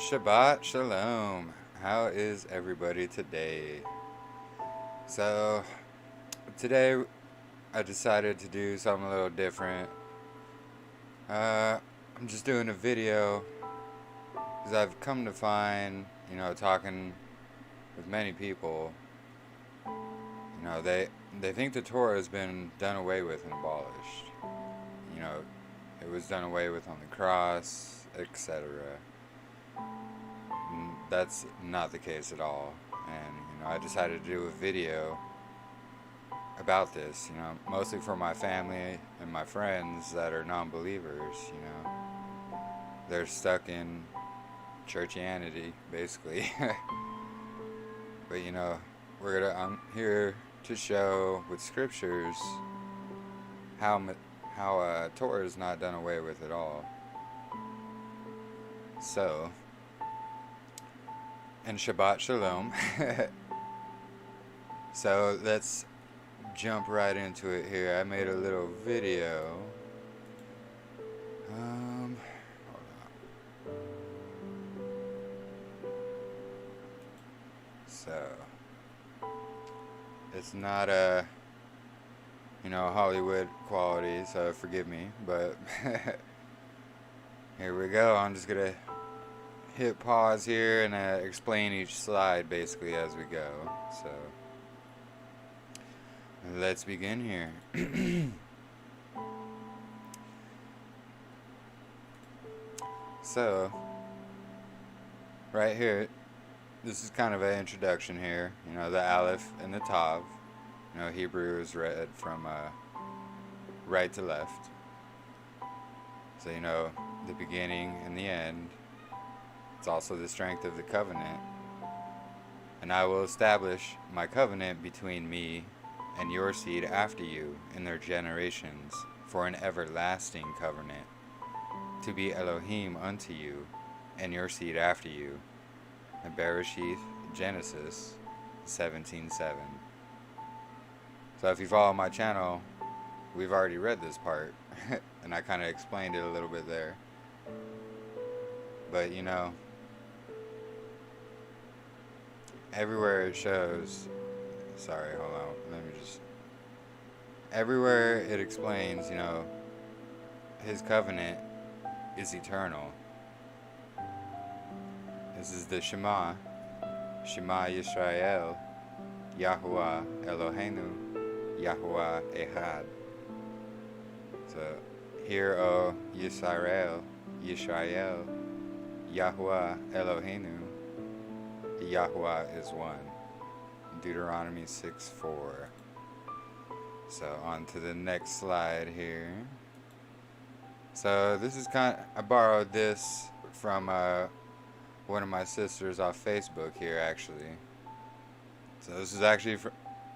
And Shabbat Shalom. How is everybody today? So, today I decided to do something a little different. I'm just doing a video because I've come to find, talking with many people, they think the Torah has been done away with and abolished. It was done away with on the cross, etc. That's not the case at all. And, I decided to do a video about this, mostly for my family and my friends that are non-believers, They're stuck in churchianity, basically. But, I'm here to show with scriptures how Torah is not done away with at all. So, and Shabbat Shalom. So let's jump right into it here. I made a little video. Hold on. So it's not a Hollywood quality, so forgive me, but here we go. I'm just gonna hit pause here and explain each slide basically as we go. So let's begin here. So right here, this is kind of an introduction here. The Aleph and the Tav. Hebrew is read from right to left. So the beginning and the end. It's also the strength of the covenant. And I will establish my covenant between me and your seed after you in their generations for an everlasting covenant, to be Elohim unto you and your seed after you. And Bereshith, Genesis 17:7. So if you follow my channel, we've already read this part, and I kind of explained it a little bit there. But everywhere it shows, everywhere it explains, his covenant is eternal. This is the Shema Yisrael, Yahuwah Eloheinu, Yahuwah Ehad. So, hear, O Yisrael, Yahuwah Eloheinu, Yahuwah is one. Deuteronomy 6:4. So, on to the next slide here. So, this is I borrowed this from one of my sisters off Facebook here, actually. So, this is actually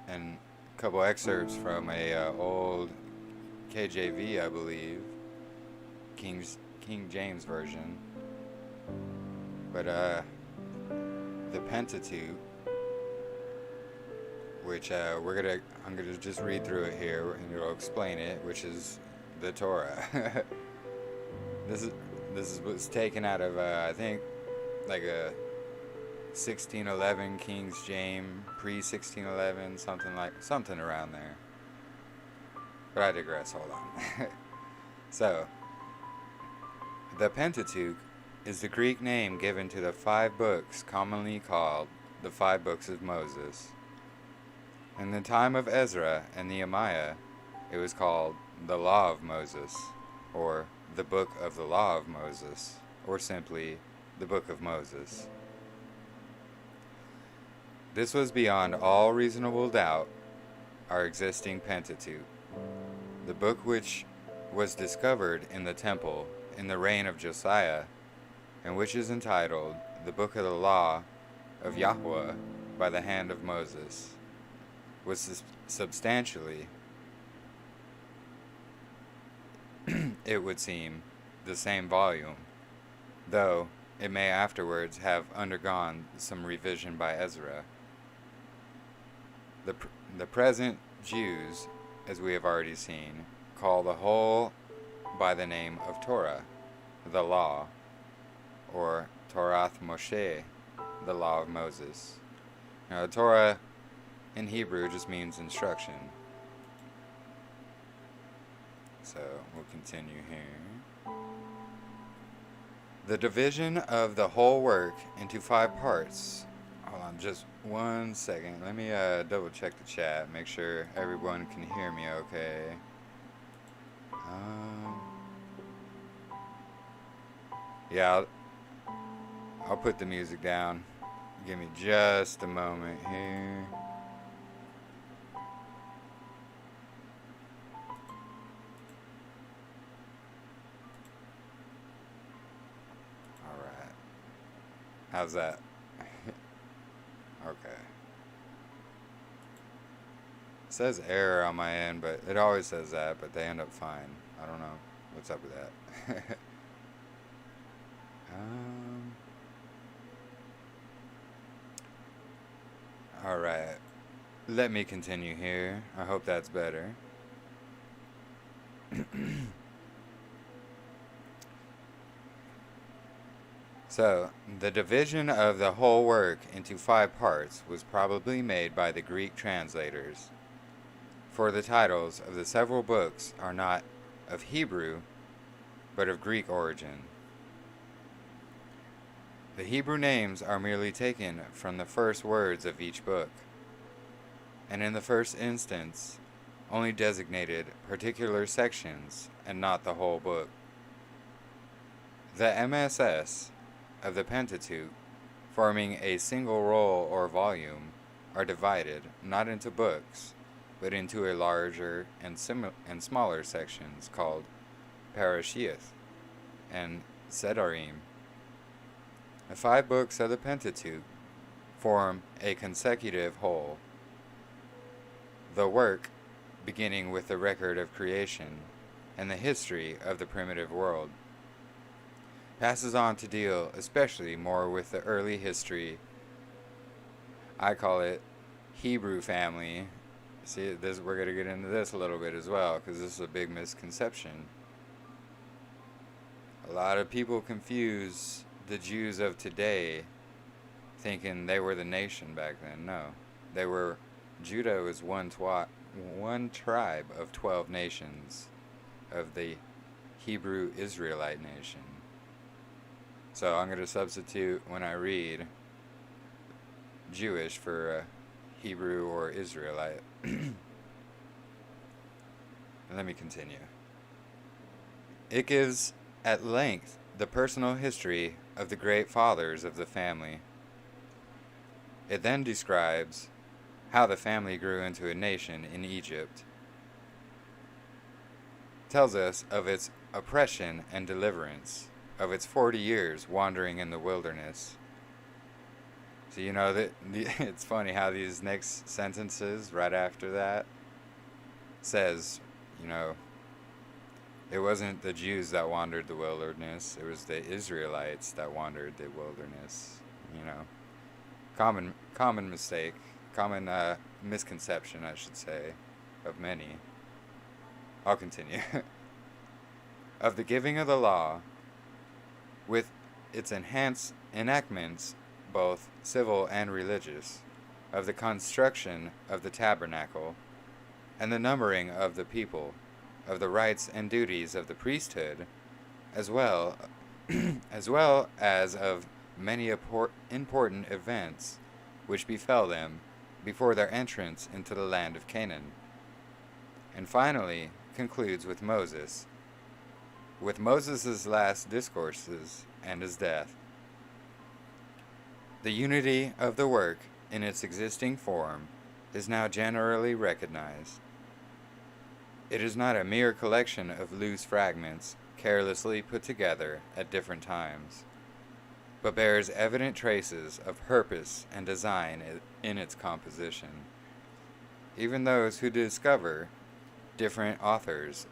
and a couple excerpts from a old KJV, I believe, King James version. But the Pentateuch, which I'm gonna just read through it here, and it'll explain it, which is the Torah. This was taken out of I think like a 1611 King James, pre-1611, something around there. But I digress. Hold on. So, the Pentateuch is the Greek name given to the 5 books commonly called the 5 books of Moses. In the time of Ezra and Nehemiah, it was called the Law of Moses, or the Book of the Law of Moses, or simply the Book of Moses. This was beyond all reasonable doubt our existing Pentateuch, the book which was discovered in the temple in the reign of Josiah, and which is entitled the Book of the Law of Yahweh by the hand of Moses, was substantially, it would seem, the same volume, though it may afterwards have undergone some revision by Ezra. The present Jews, as we have already seen, call the whole by the name of Torah, the law, or Torah Moshe, the law of Moses. Now, Torah in Hebrew just means instruction. So we'll continue here. The division of the whole work into 5 parts. Hold on just 1 second. Let me double check the chat, make sure everyone can hear me okay. Yeah, I'll put the music down. Give me just a moment here. Alright. How's that? Okay. It says error on my end, but it always says that, but they end up fine. I don't know what's up with that. Alright. Let me continue here. I hope that's better. So, the division of the whole work into 5 parts was probably made by the Greek translators, for the titles of the several books are not of Hebrew, but of Greek origin. The Hebrew names are merely taken from the first words of each book, and in the first instance, only designated particular sections and not the whole book. The MSS of the Pentateuch, forming a single roll or volume, are divided not into books, but into a larger and smaller sections called Parashiot and Sedarim. The 5 books of the Pentateuch form a consecutive whole. The work, beginning with the record of creation and the history of the primitive world, passes on to deal especially more with the early history. I call it Hebrew family. See, this, we're going to get into this a little bit as well, because this is a big misconception. A lot of people confuse the Jews of today thinking they were the nation back then. No. They were, Judah was one tribe of 12 nations of the Hebrew Israelite nation. So I'm going to substitute when I read Jewish for Hebrew or Israelite. Let me continue. It gives at length the personal history of the great fathers of the family. It then describes how the family grew into a nation in Egypt. Tells us of its oppression and deliverance, of its 40 years wandering in the wilderness. So you know that it's funny how these next sentences right after that says, you know, it wasn't the Jews that wandered the wilderness, it was the Israelites that wandered the wilderness. You know, common mistake, common misconception, I should say, of many. I'll continue. Of the giving of the law, with its enhanced enactments, both civil and religious, of the construction of the tabernacle, and the numbering of the people, of the rights and duties of the priesthood, as well as of many important events which befell them before their entrance into the land of Canaan. And finally concludes with Moses, with Moses' last discourses and his death. The unity of the work in its existing form is now generally recognized. It is not a mere collection of loose fragments carelessly put together at different times, but bears evident traces of purpose and design in its composition. Even those who discover different authors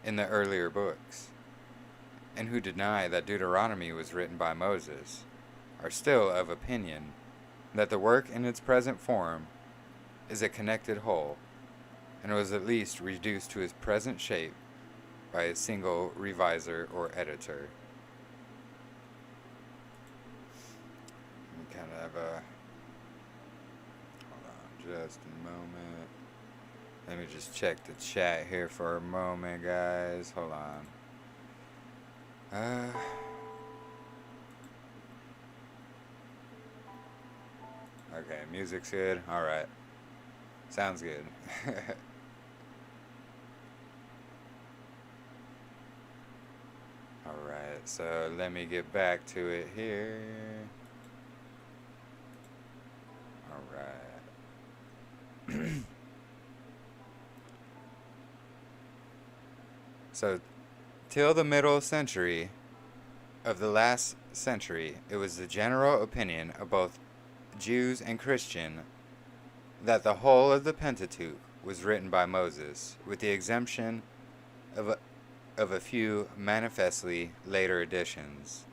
in the earlier books, and who deny that Deuteronomy was written by Moses, are still of opinion that the work in its present form is a connected whole, and was at least reduced to its present shape by a single reviser or editor. kind of have a... Hold on just a moment. Let me just check the chat here for a moment, guys. Hold on. Okay, music's good. Alright. Sounds good. Alright, so let me get back to it here. Alright. So, till the middle century of the last century, it was the general opinion of both Jews and Christian that the whole of the Pentateuch was written by Moses, with the exemption of a few manifestly later additions.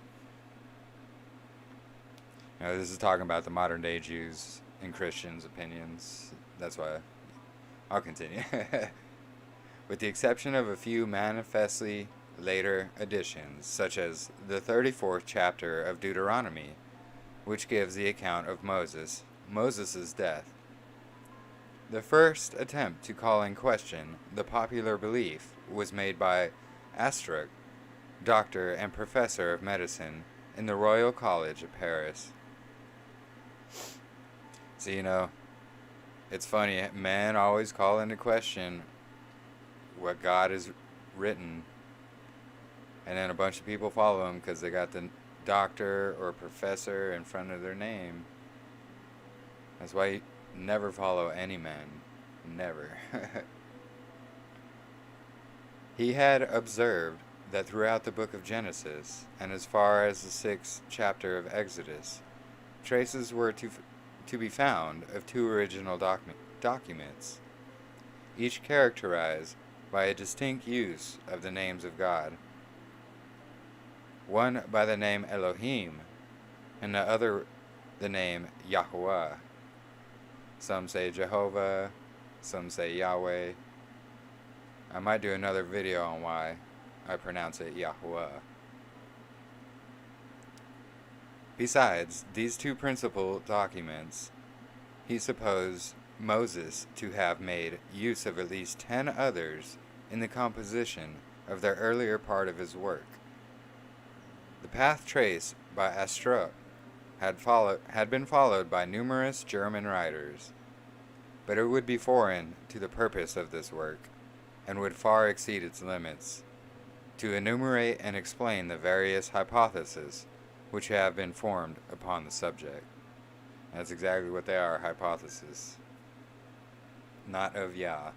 Now, this is talking about the modern day Jews and Christians' opinions. That's why I'll continue. With the exception of a few manifestly later additions, such as the 34th chapter of Deuteronomy, which gives the account of Moses' death. The first attempt to call in question the popular belief was made by Astruc, doctor and professor of medicine in the Royal College of Paris. So, you know, it's funny, men always call into question what God has written, and then a bunch of people follow him because they got the doctor or professor in front of their name. That's why you never follow any man. Never. He had observed that throughout the book of Genesis, and as far as the 6th chapter of Exodus, traces were to be found of 2 original documents, each characterized by a distinct use of the names of God. One by the name Elohim, and the other the name Yahuwah. Some say Jehovah, some say Yahweh. I might do another video on why I pronounce it Yahuwah. Besides these 2 principal documents, he supposed Moses to have made use of at least 10 others in the composition of the earlier part of his work. The path traced by Astruc had been followed by numerous German writers, but it would be foreign to the purpose of this work, and would far exceed its limits, to enumerate and explain the various hypotheses which have been formed upon the subject. That's exactly what they are, hypotheses. Not of Yah.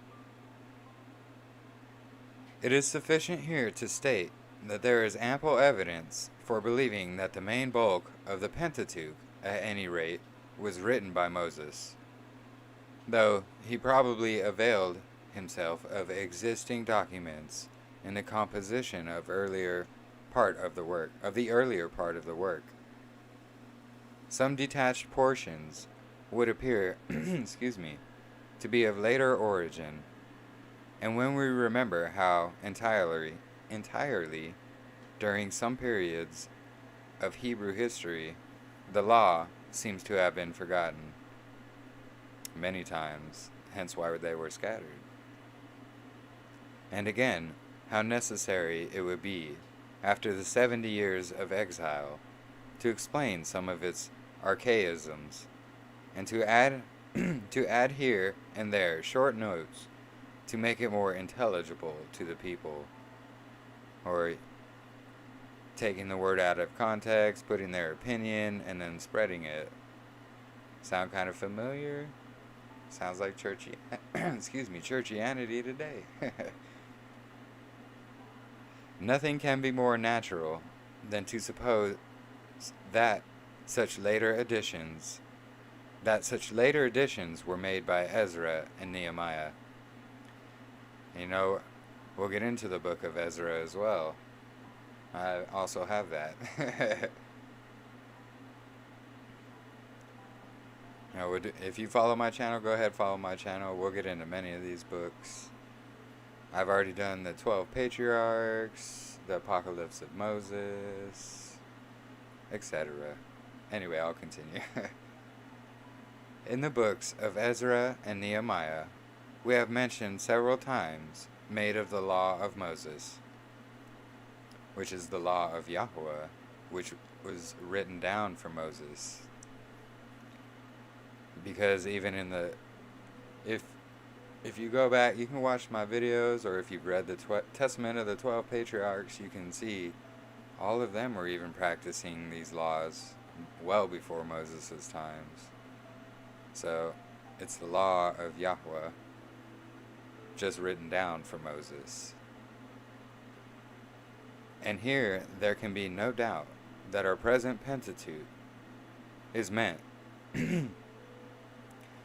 It is sufficient here to state that there is ample evidence for believing that the main bulk of the Pentateuch, at any rate, was written by Moses, though he probably availed himself of existing documents in the composition of the earlier part of the work. Some detached portions would appear, to be of later origin, and when we remember how entirely during some periods of Hebrew history, the law seems to have been forgotten many times, hence why they were scattered. And again, how necessary it would be, after the 70 years of exile, to explain some of its archaisms, and to add here and there short notes to make it more intelligible to the people, or taking the word out of context, putting their opinion, and then spreading it. Sound kind of familiar? Sounds like churchianity today. Nothing can be more natural than to suppose that such later additions were made by Ezra and Nehemiah. You know, we'll get into the book of Ezra as well. I also have that. Now, if you follow my channel, go ahead, follow my channel. We'll get into many of these books. I've already done the 12 Patriarchs, the Apocalypse of Moses, etc. Anyway, I'll continue. In the books of Ezra and Nehemiah, we have mentioned several times made of the law of Moses, which is the law of Yahuwah, which was written down for Moses. Because even in the, if you go back, you can watch my videos, or if you've read the Testament of the 12 Patriarchs, you can see all of them were even practicing these laws well before Moses' times. So, it's the law of Yahuwah, just written down for Moses. And here, there can be no doubt that our present Pentateuch is meant,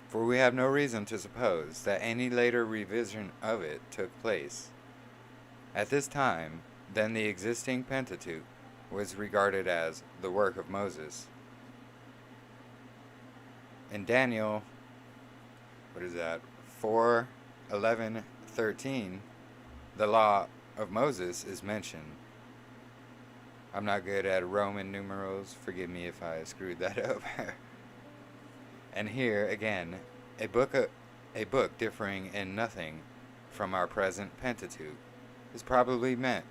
for we have no reason to suppose that any later revision of it took place. At this time, then the existing Pentateuch was regarded as the work of Moses. In Daniel, 4:11-13, the law of Moses is mentioned. I'm not good at Roman numerals. Forgive me if I screwed that up. And here, again, a book differing in nothing from our present Pentateuch is probably meant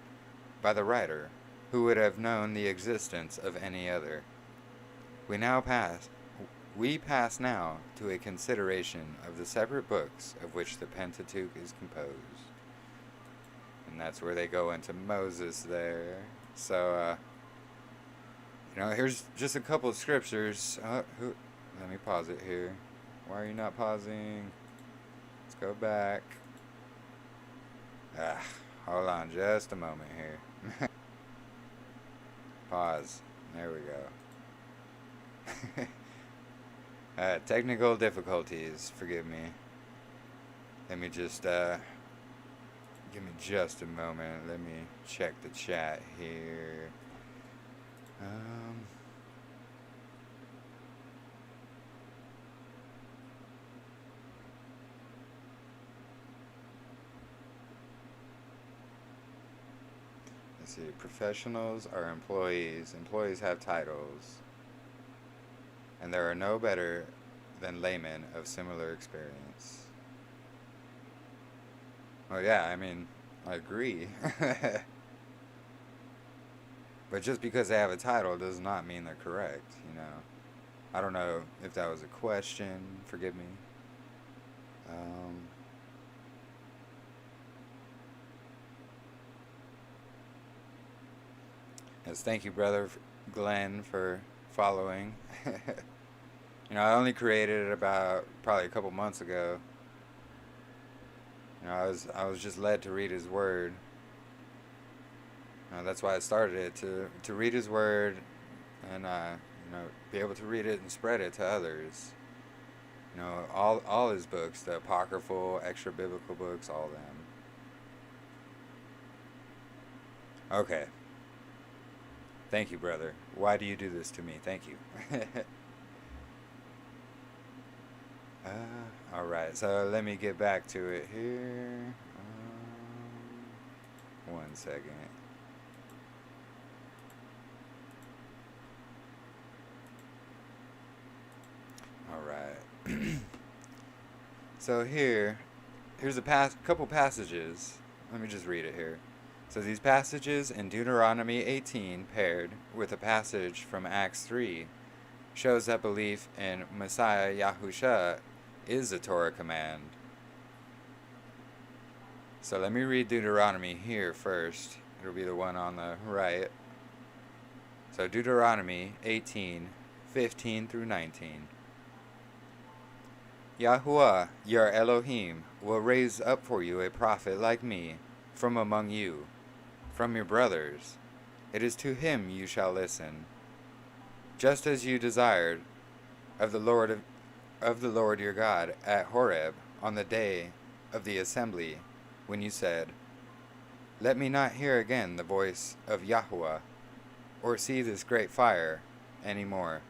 by the writer, who would have known the existence of any other. We pass now to a consideration of the separate books of which the Pentateuch is composed. And that's where they go into Moses there. So, here's just a couple of scriptures. Let me pause it here. Why are you not pausing? Let's go back. Hold on just a moment here. Pause. There we go. Technical difficulties. Forgive me. Let me just, give me just a moment. Let me check the chat here. Let's see. Professionals are employees. Employees have titles. And there are no better than laymen of similar experience. Oh yeah, I mean, I agree. But just because they have a title does not mean they're correct, I don't know if that was a question. Forgive me. Yes, thank you, Brother Glenn, for following. I only created it probably a couple months ago. I was just led to read His Word. That's why I started it, to read His Word, and be able to read it and spread it to others. All His books, the apocryphal, extra biblical books, all of them. Okay. Thank you, brother. Why do you do this to me? Thank you. Alright, so let me get back to it here. 1 second. Alright. So here's a couple passages. Let me just read it here. So these passages in Deuteronomy 18 paired with a passage from Acts 3 shows that belief in Messiah Yahushua is a Torah command. So let me read Deuteronomy here first. It'll be the one on the right. So Deuteronomy 18:15-19. Yahuwah, your Elohim, will raise up for you a prophet like me from among you, from your brothers. It is to him you shall listen, just as you desired of the Lord your God at Horeb on the day of the assembly, when you said, "Let me not hear again the voice of Yahuwah, or see this great fire any more,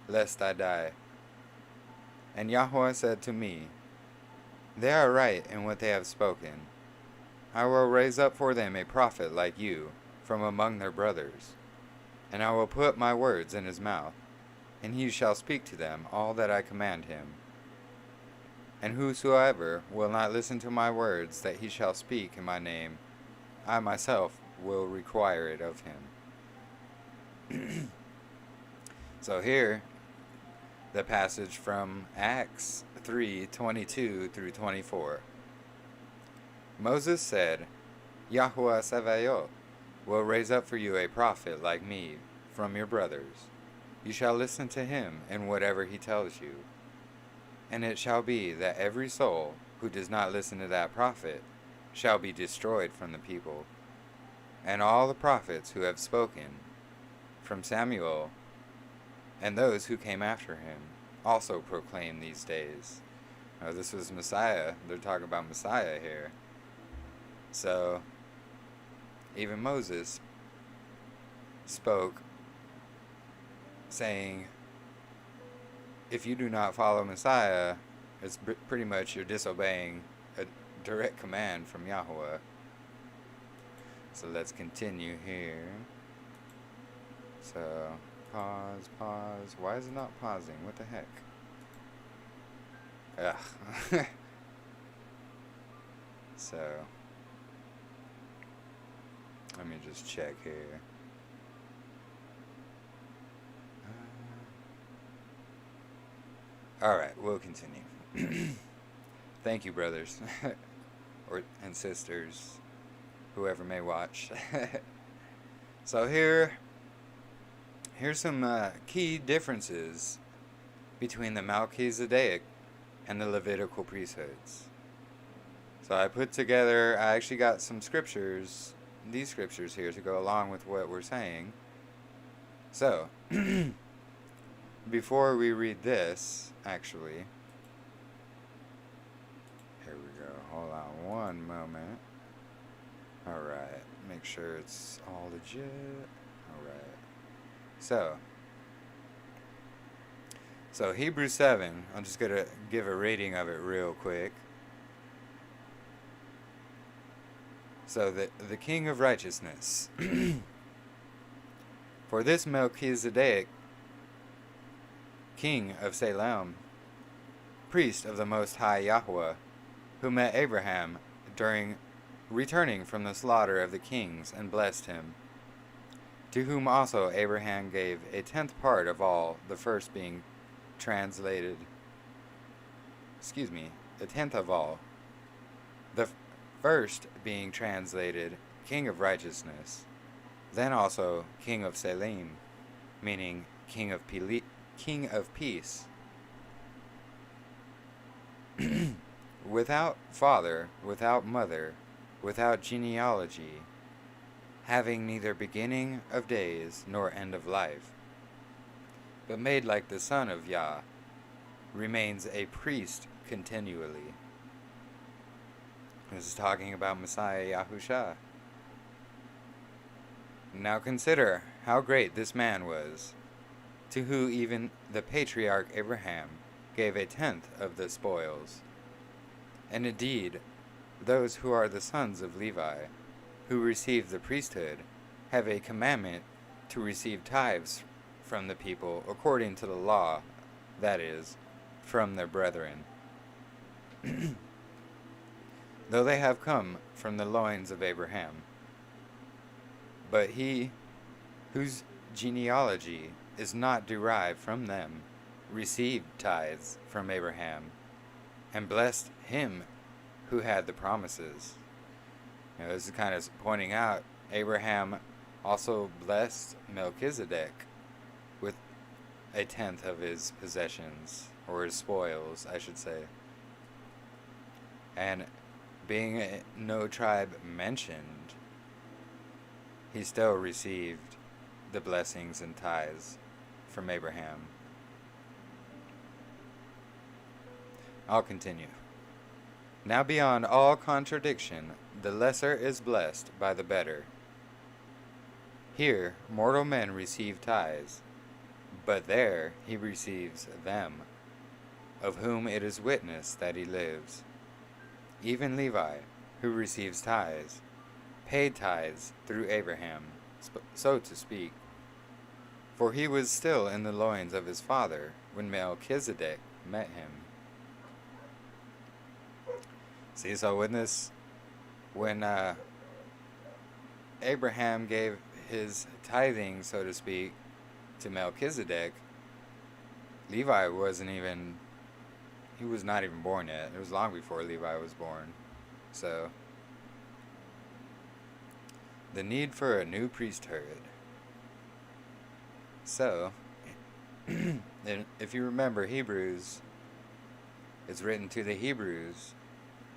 lest I die." And Yahuwah said to me, "They are right in what they have spoken. I will raise up for them a prophet like you from among their brothers, and I will put my words in his mouth, and he shall speak to them all that I command him. And whosoever will not listen to my words that he shall speak in my name, I myself will require it of him. So here, the passage from Acts 3:22 through 24. Moses said, Yahuwah Sabaoth will raise up for you a prophet like me from your brothers. You shall listen to him in whatever he tells you. And it shall be that every soul who does not listen to that prophet shall be destroyed from the people. And all the prophets who have spoken, from Samuel and those who came after him, also proclaim these days. Now, this was Messiah. They're talking about Messiah here. So, even Moses spoke, saying, if you do not follow Messiah, it's pretty much you're disobeying a direct command from Yahuwah. So let's continue here. So, pause. Why is it not pausing? What the heck? Ugh. So, let me just check here. Alright, we'll continue. Thank you, brothers and sisters, whoever may watch. So here's some key differences between the Melchizedek and the Levitical priesthoods. So I actually got some scriptures, these scriptures here, to go along with what we're saying. So, before we read this, actually, here we go, hold on one moment. Alright, make sure it's all legit. Alright, so Hebrews 7, I'm just going to give a rating of it real quick. So the King of Righteousness. For this Melchizedek, King of Salem, priest of the Most High Yahuwah, who met Abraham during returning from the slaughter of the kings and blessed him, to whom also Abraham gave a 10th part of all, the first being translated, a 10th of all, the first being translated King of Righteousness, then also King of Salem, meaning King of Peace, without father, without mother, without genealogy, having neither beginning of days nor end of life, but made like the Son of Yah, remains a priest continually. This is talking about Messiah Yahushua. Now consider how great this man was, to who even the patriarch Abraham gave a 10th of the spoils. And indeed, those who are the sons of Levi, who receive the priesthood, have a commandment to receive tithes from the people according to the law, that is, from their brethren. Though they have come from the loins of Abraham. But he whose genealogy is not derived from them received tithes from Abraham, and blessed him who had the promises. This is kind of pointing out Abraham also blessed Melchizedek with a 10th of his possessions, or his spoils, I should say. And being no tribe mentioned, he still received the blessings and tithes from Abraham. I'll continue. Now beyond all contradiction, the lesser is blessed by the better. Here mortal men receive tithes, but there he receives them, of whom it is witness that he lives. Even Levi, who receives tithes, paid tithes through Abraham, so to speak. For he was still in the loins of his father when Melchizedek met him. See, so when Abraham gave his tithing, so to speak, to Melchizedek, Levi he was not even born yet. It was long before Levi was born. So, the need for a new priesthood. So, if you remember Hebrews, it's written to the Hebrews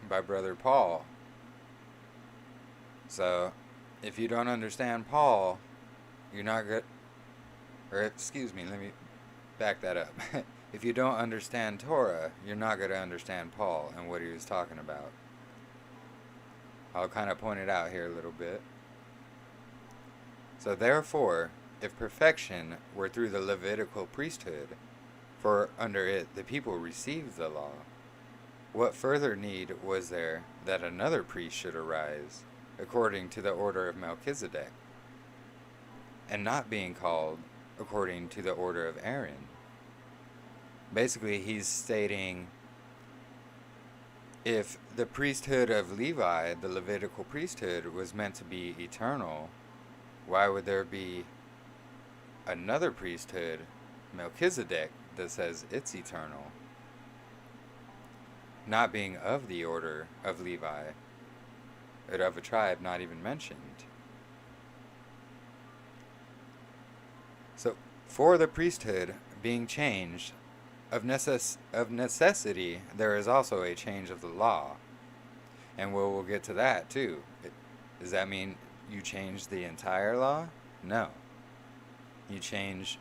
by Brother Paul. So, if you don't understand Paul, you're not good. Or, excuse me, let me back that up. If you don't understand Torah, you're not going to understand Paul and what he was talking about. I'll kind of point it out here a little bit. So, therefore, if perfection were through the Levitical priesthood, for under it the people received the law, what further need was there that another priest should arise, according to the order of Melchizedek, and not being called according to the order of Aaron? Basically, he's stating, if the priesthood of Levi, the Levitical priesthood, was meant to be eternal, why would there be another priesthood, Melchizedek, that says it's eternal, not being of the order of Levi, or of a tribe not even mentioned? So, for the priesthood being changed, of necessity, there is also a change of the law. And we'll get to that too. Does that mean you change the entire law? No. You change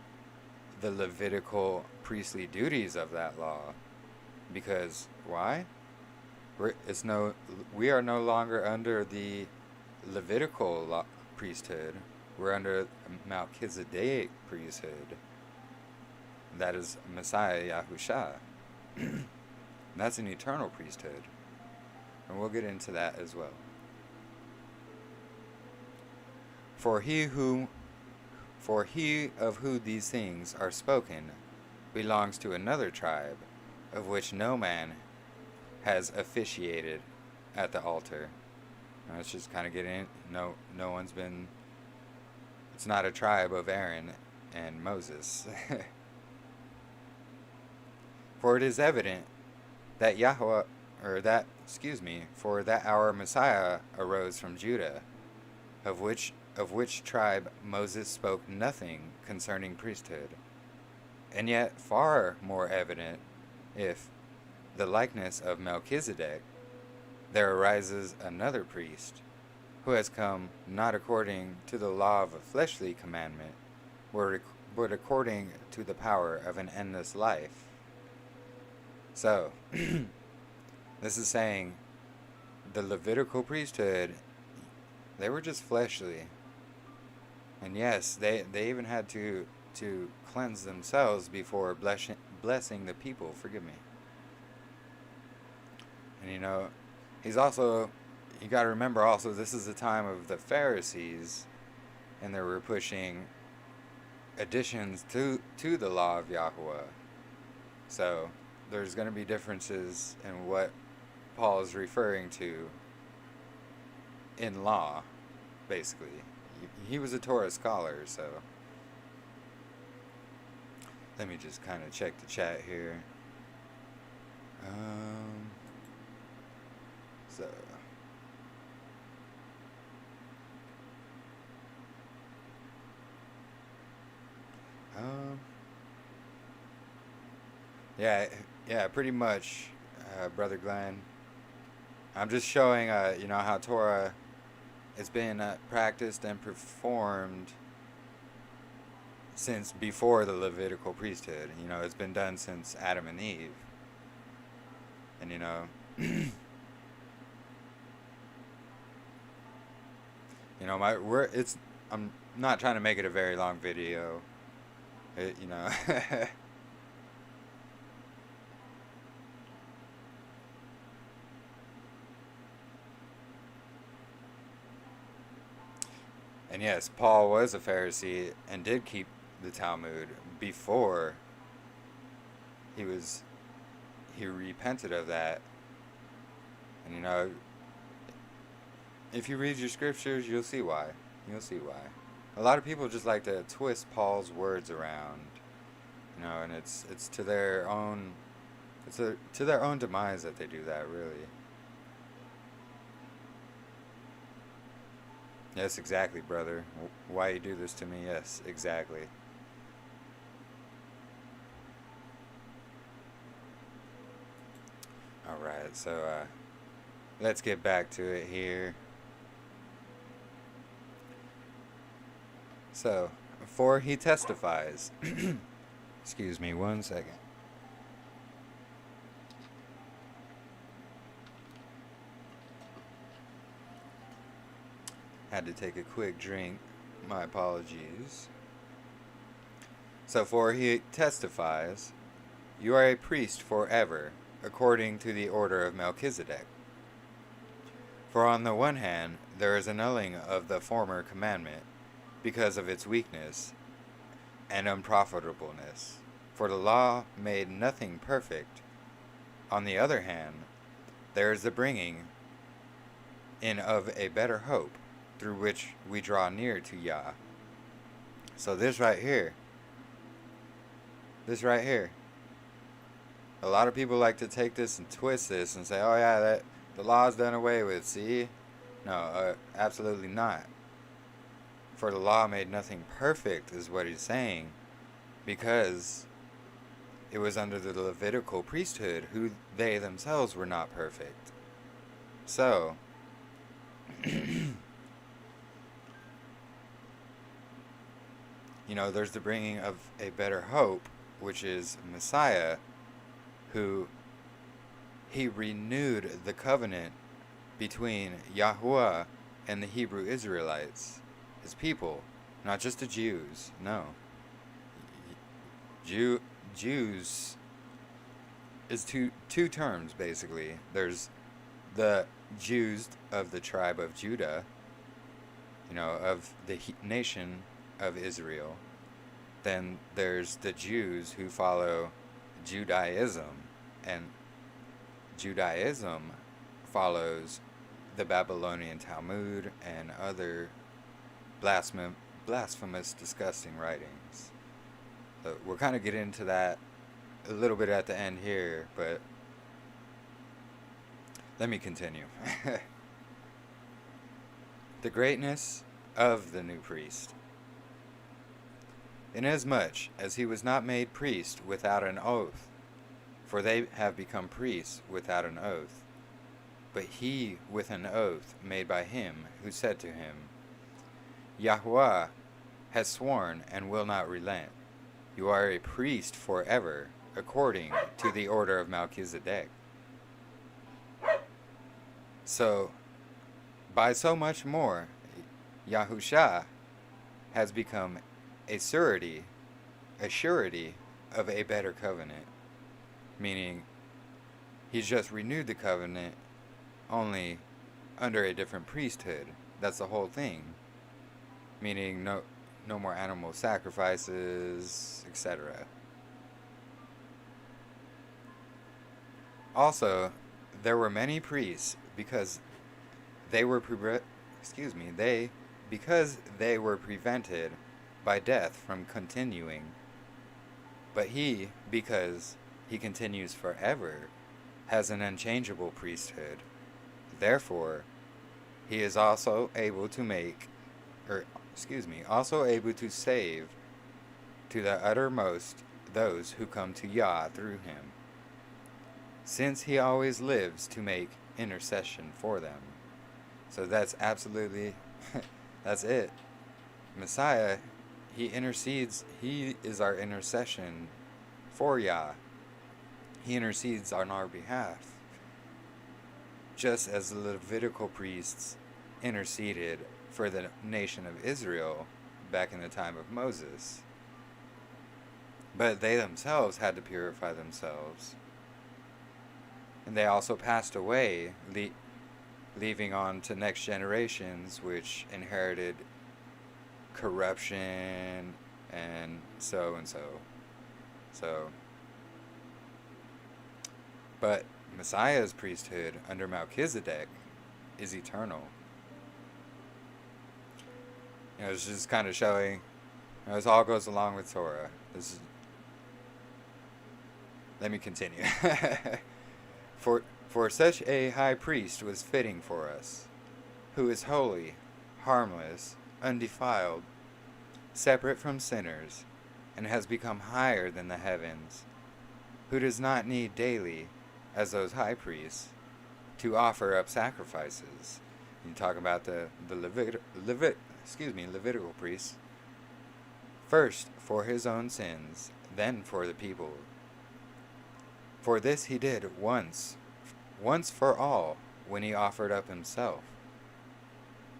the Levitical priestly duties of that law. Because, why? We are no longer under the Levitical priesthood. We're under Melchizedek priesthood. That is Messiah Yahushua. That's an eternal priesthood. And we'll get into that as well. For he of whom these things are spoken belongs to another tribe, of which no man has officiated at the altar. Now, let's just kind of get in. No one's been. It's not a tribe of Aaron and Moses. For it is evident that for that our Messiah arose from Judah, of which tribe Moses spoke nothing concerning priesthood. And yet far more evident, if the likeness of Melchizedek, there arises another priest, who has come not according to the law of a fleshly commandment, but according to the power of an endless life. So, this is saying the Levitical priesthood, they were just fleshly. And yes, they even had to cleanse themselves before blessing the people. Forgive me. And you got to remember also, this is the time of the Pharisees, and they were pushing additions to the law of Yahweh. So, there's going to be differences in what Paul is referring to in law, basically. He was a Torah scholar, so. Let me just kind of check the chat here. Yeah, pretty much, Brother Glenn. I'm just showing, how Torah has been practiced and performed since before the Levitical priesthood. It's been done since Adam and Eve. And I'm not trying to make it a very long video. And yes, Paul was a Pharisee and did keep the Talmud before he repented of that. And if you read your scriptures, you'll see why. You'll see why. A lot of people just like to twist Paul's words around, and it's to their own demise that they do that, really. Yes, exactly, brother. Why you do this to me? Yes, exactly. Alright, so let's get back to it here. So, for he testifies. Excuse me 1 second. Had to take a quick drink. My apologies. So, for he testifies, you are a priest forever, according to the order of Melchizedek. For on the one hand, there is annulling of the former commandment, because of its weakness and unprofitableness. For the law made nothing perfect. On the other hand, there is the bringing in of a better hope, through which we draw near to Yah. So this right here, a lot of people like to take this and twist this and say, oh yeah, that the law's done away with, see? No, absolutely not. For the law made nothing perfect, is what he's saying, because it was under the Levitical priesthood, who they themselves were not perfect. So, there's the bringing of a better hope, which is Messiah, who he renewed the covenant between Yahuwah and the Hebrew Israelites, his people, not just the Jews. No. Jews is two terms, basically. There's the Jews of the tribe of Judah, of the nation of Israel. Then there's the Jews who follow Judaism, and Judaism follows the Babylonian Talmud and other blasphemous, disgusting writings. So we're kind of getting into that a little bit at the end here, but let me continue. The greatness of the new priest. Inasmuch as he was not made priest without an oath, for they have become priests without an oath, but he with an oath made by him who said to him, Yahuwah has sworn and will not relent. You are a priest forever, according to the order of Melchizedek. So, by so much more, Yahushua has become a surety of a better covenant. Meaning, he's just renewed the covenant, only under a different priesthood. That's the whole thing. Meaning, no more animal sacrifices, etc. Also, there were many priests because they were prevented by death from continuing. But he, because he continues forever, has an unchangeable priesthood. Therefore, he is also able to save to the uttermost those who come to Yah through him, since he always lives to make intercession for them. So that's absolutely, that's it. Messiah, he intercedes, he is our intercession for Yah. He intercedes on our behalf, just as the Levitical priests interceded for the nation of Israel back in the time of Moses. But they themselves had to purify themselves. And they also passed away, leaving on to next generations, which inherited corruption and so and so. So, but Messiah's priesthood under Melchizedek is eternal. It's just kind of showing, this all goes along with Torah. Let me continue. For such a high priest was fitting for us, who is holy, harmless, undefiled, separate from sinners, and has become higher than the heavens, who does not need daily, as those high priests, to offer up sacrifices. You talk about the Levitical priests. First for his own sins, then for the people. For this he did once for all, when he offered up himself.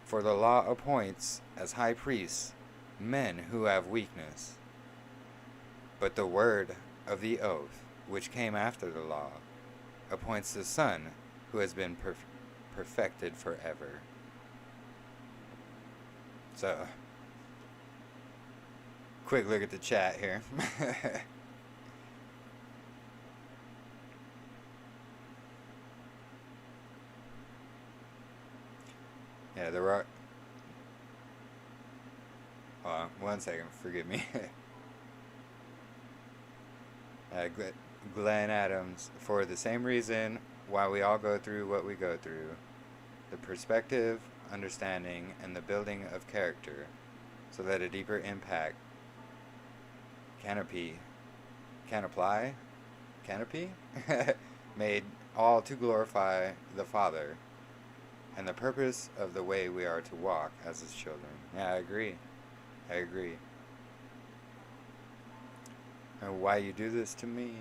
For the law appoints as high priests men who have weakness. But the word of the oath, which came after the law, appoints the Son who has been perfected forever. So, quick look at the chat here. Yeah, there are... Hold on, 1 second, forgive me. Glenn Adams, for the same reason why we all go through what we go through. The perspective, understanding, and the building of character, so that a deeper impact canopy made all to glorify the Father, and the purpose of the way we are to walk as his children. Yeah, I agree. And why you do this to me?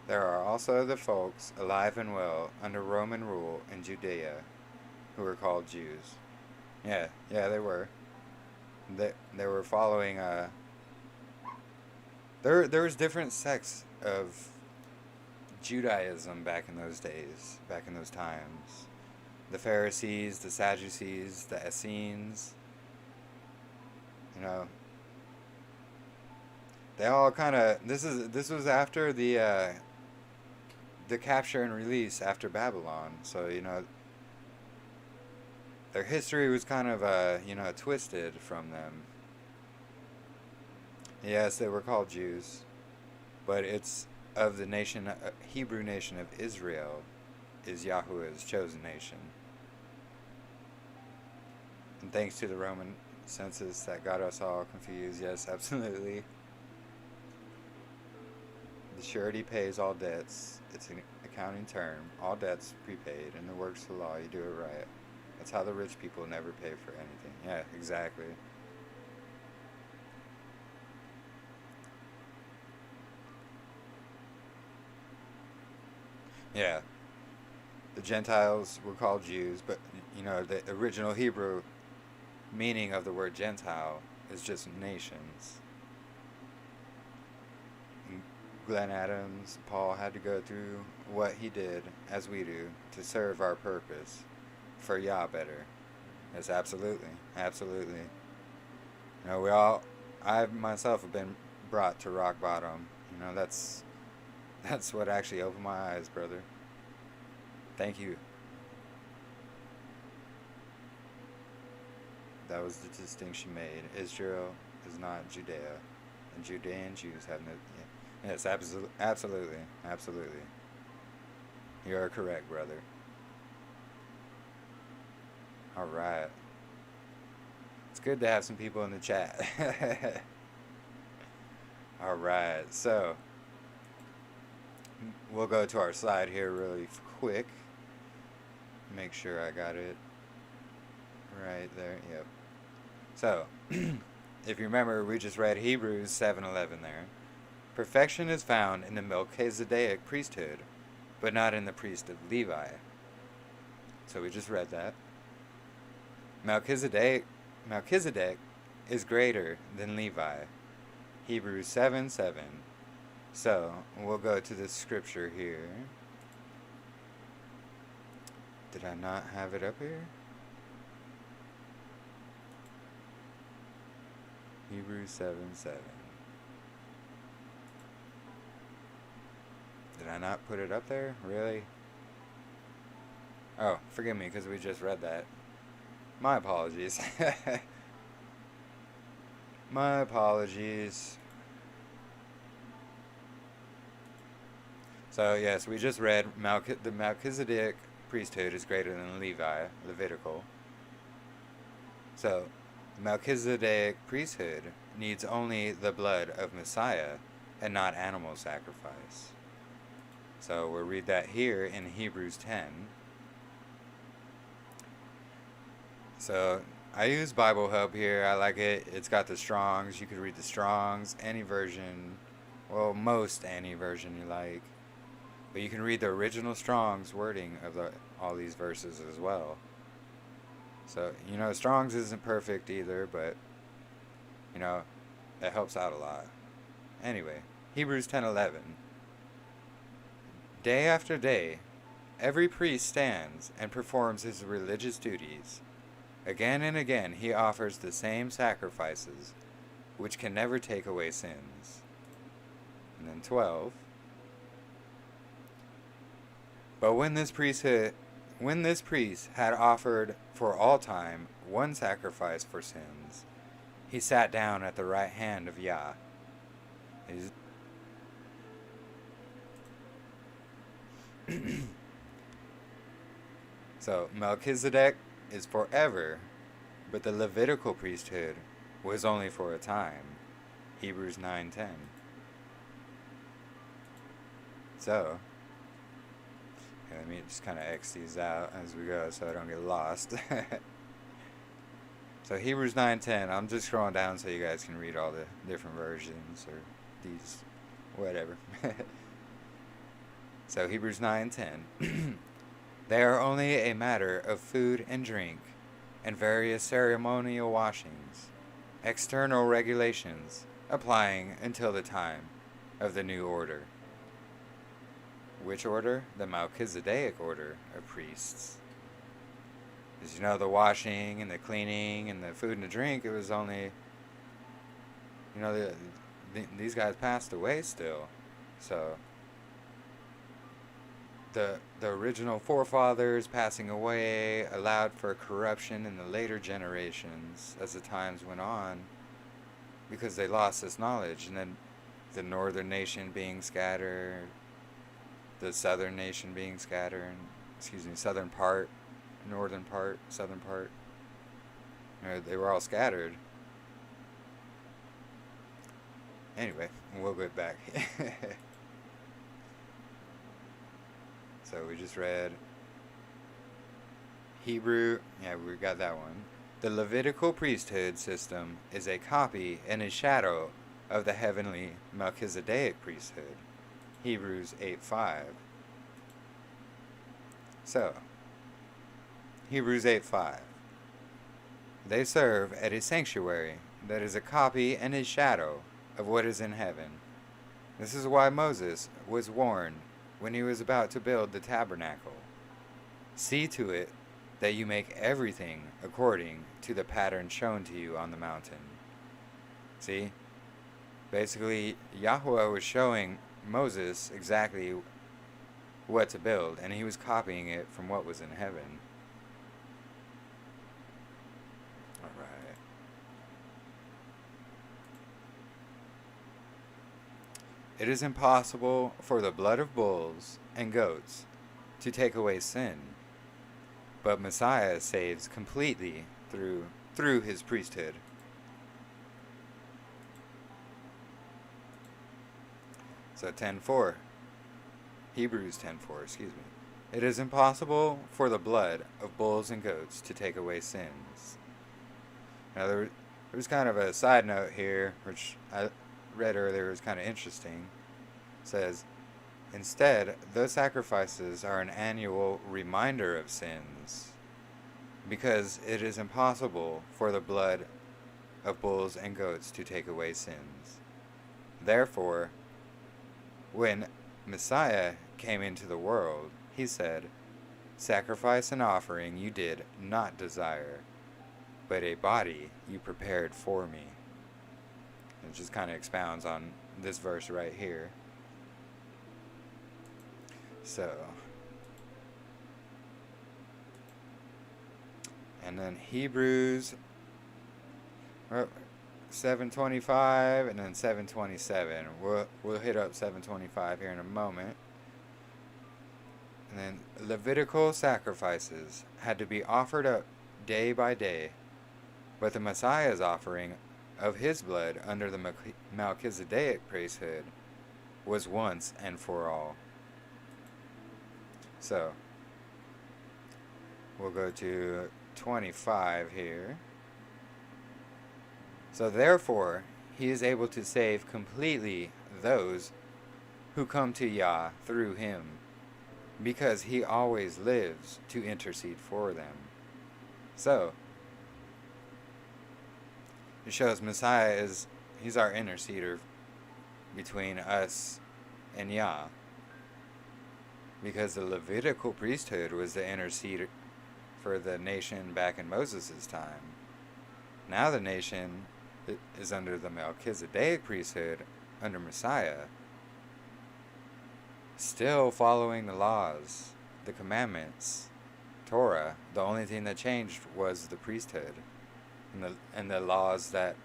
There are also the folks alive and well under Roman rule in Judea who were called Jews. Yeah, they were. They were following there was different sects of Judaism back in those days, back in those times. The Pharisees, the Sadducees, the Essenes, they all kind of, this was after the capture and release after Babylon. So, their history was kind of, twisted from them. Yes, they were called Jews, but it's of the nation, Hebrew nation of Israel, is Yahuwah's chosen nation. And thanks to the Roman census that got us all confused. Yes, absolutely. The surety pays all debts. It's an accounting term. All debts prepaid. In the works of the law, you do it right. That's how the rich people never pay for anything. Yeah, exactly. Yeah. The Gentiles were called Jews, but, the original Hebrew meaning of the word Gentile is just nations. Glenn Adams, Paul had to go through what he did, as we do, to serve our purpose for Yah better. Yes, absolutely. I myself have been brought to rock bottom. That's what actually opened my eyes, brother. Thank you. That was the distinction made. Israel is not Judea, and Judean Jews have no... Yeah. Yes, absolutely. You are correct, brother. Alright. It's good to have some people in the chat. Alright, so... we'll go to our slide here really quick. Make sure I got it right there. Yep. So, if you remember, we just read Hebrews 7:11 there. Perfection is found in the Melchizedek priesthood, but not in the priest of Levi. So we just read that. Melchizedek is greater than Levi. Hebrews 7:7. So, we'll go to the scripture here. Did I not have it up here? Hebrews 7:7. Did I not put it up there? Really? Oh, forgive me, because we just read that. My apologies. My apologies. So, yes, we just read the Melchizedek priesthood is greater than Levi, Levitical. So, the Melchizedek priesthood needs only the blood of Messiah and not animal sacrifice. So, we'll read that here in Hebrews 10. So, I use Bible Hub here. I like it. It's got the Strongs. You could read the Strongs, any version. Well, most any version you like. But you can read the original Strong's wording of all these verses as well. So, Strong's isn't perfect either, but, it helps out a lot. Anyway, Hebrews 10:11. Day after day, every priest stands and performs his religious duties. Again and again he offers the same sacrifices, which can never take away sins. And then 12. But when this priest had offered for all time one sacrifice for sins, he sat down at the right hand of Yah. So Melchizedek is forever, but the Levitical priesthood was only for a time. Hebrews 9:10. So, let me just kind of X these out as we go so I don't get lost. So Hebrews 9:10, I'm just scrolling down so you guys can read all the different versions or these, whatever. So Hebrews 9:10. They are only a matter of food and drink, and various ceremonial washings, external regulations, applying until the time of the new order. Which order? The Melchizedek order of priests. Because the washing and the cleaning and the food and the drink, it was only, these guys passed away still. So the original forefathers passing away allowed for corruption in the later generations as the times went on, because they lost this knowledge. And then the northern nation being scattered, the southern nation being scattered, southern part, northern part, southern part, they were all scattered. Anyway, we'll get back. So we just read Hebrew, we got that one. The Levitical priesthood system is a copy and a shadow of the heavenly Melchizedek priesthood. Hebrews 8:5. So, Hebrews 8:5. They serve at a sanctuary that is a copy and a shadow of what is in heaven. This is why Moses was warned when he was about to build the tabernacle. See to it that you make everything according to the pattern shown to you on the mountain. See? Basically, Yahweh was showing Moses exactly what to build, and he was copying it from what was in heaven. Alright. It is impossible for the blood of bulls and goats to take away sin, but Messiah saves completely through his priesthood. So 10:4. Hebrews 10:4, excuse me. It is impossible for the blood of bulls and goats to take away sins. Now there was kind of a side note here, which I read earlier, was kind of interesting. It says, instead, those sacrifices are an annual reminder of sins, because it is impossible for the blood of bulls and goats to take away sins. Therefore, when Messiah came into the world, he said, sacrifice and offering you did not desire, but a body you prepared for me. It just kind of expounds on this verse right here. So, and then Hebrews 7:25 and then 7:27. We'll hit up 7:25 here in a moment. And then Levitical sacrifices had to be offered up day by day, but the Messiah's offering of his blood under the Melchizedek priesthood was once and for all. So, we'll go to 25 here. So therefore, he is able to save completely those who come to Yah through him, because he always lives to intercede for them. So, it shows Messiah he's our interceder between us and Yah. Because the Levitical priesthood was the interceder for the nation back in Moses' time. Now the nation is under the Melchizedek priesthood under Messiah, still following the laws, the commandments, Torah. The only thing that changed was the priesthood and the laws that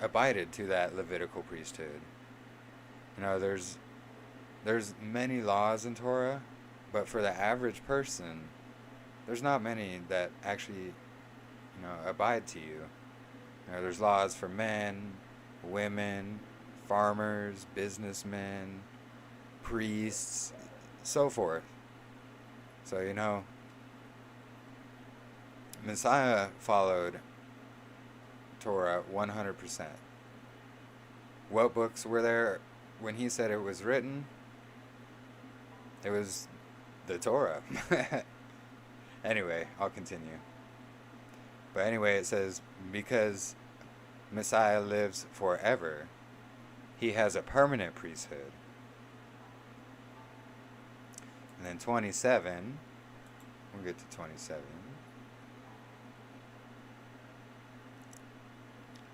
abided to that Levitical priesthood. You know, there's many laws in Torah, but for the average person, there's not many that actually, abide to you. You know, there's laws for men, women, farmers, businessmen, priests, so forth. So, Messiah followed Torah 100%. What books were there when he said it was written? It was the Torah. Anyway, I'll continue. But anyway, it says, because Messiah lives forever, he has a permanent priesthood. And then 27, we'll get to 27.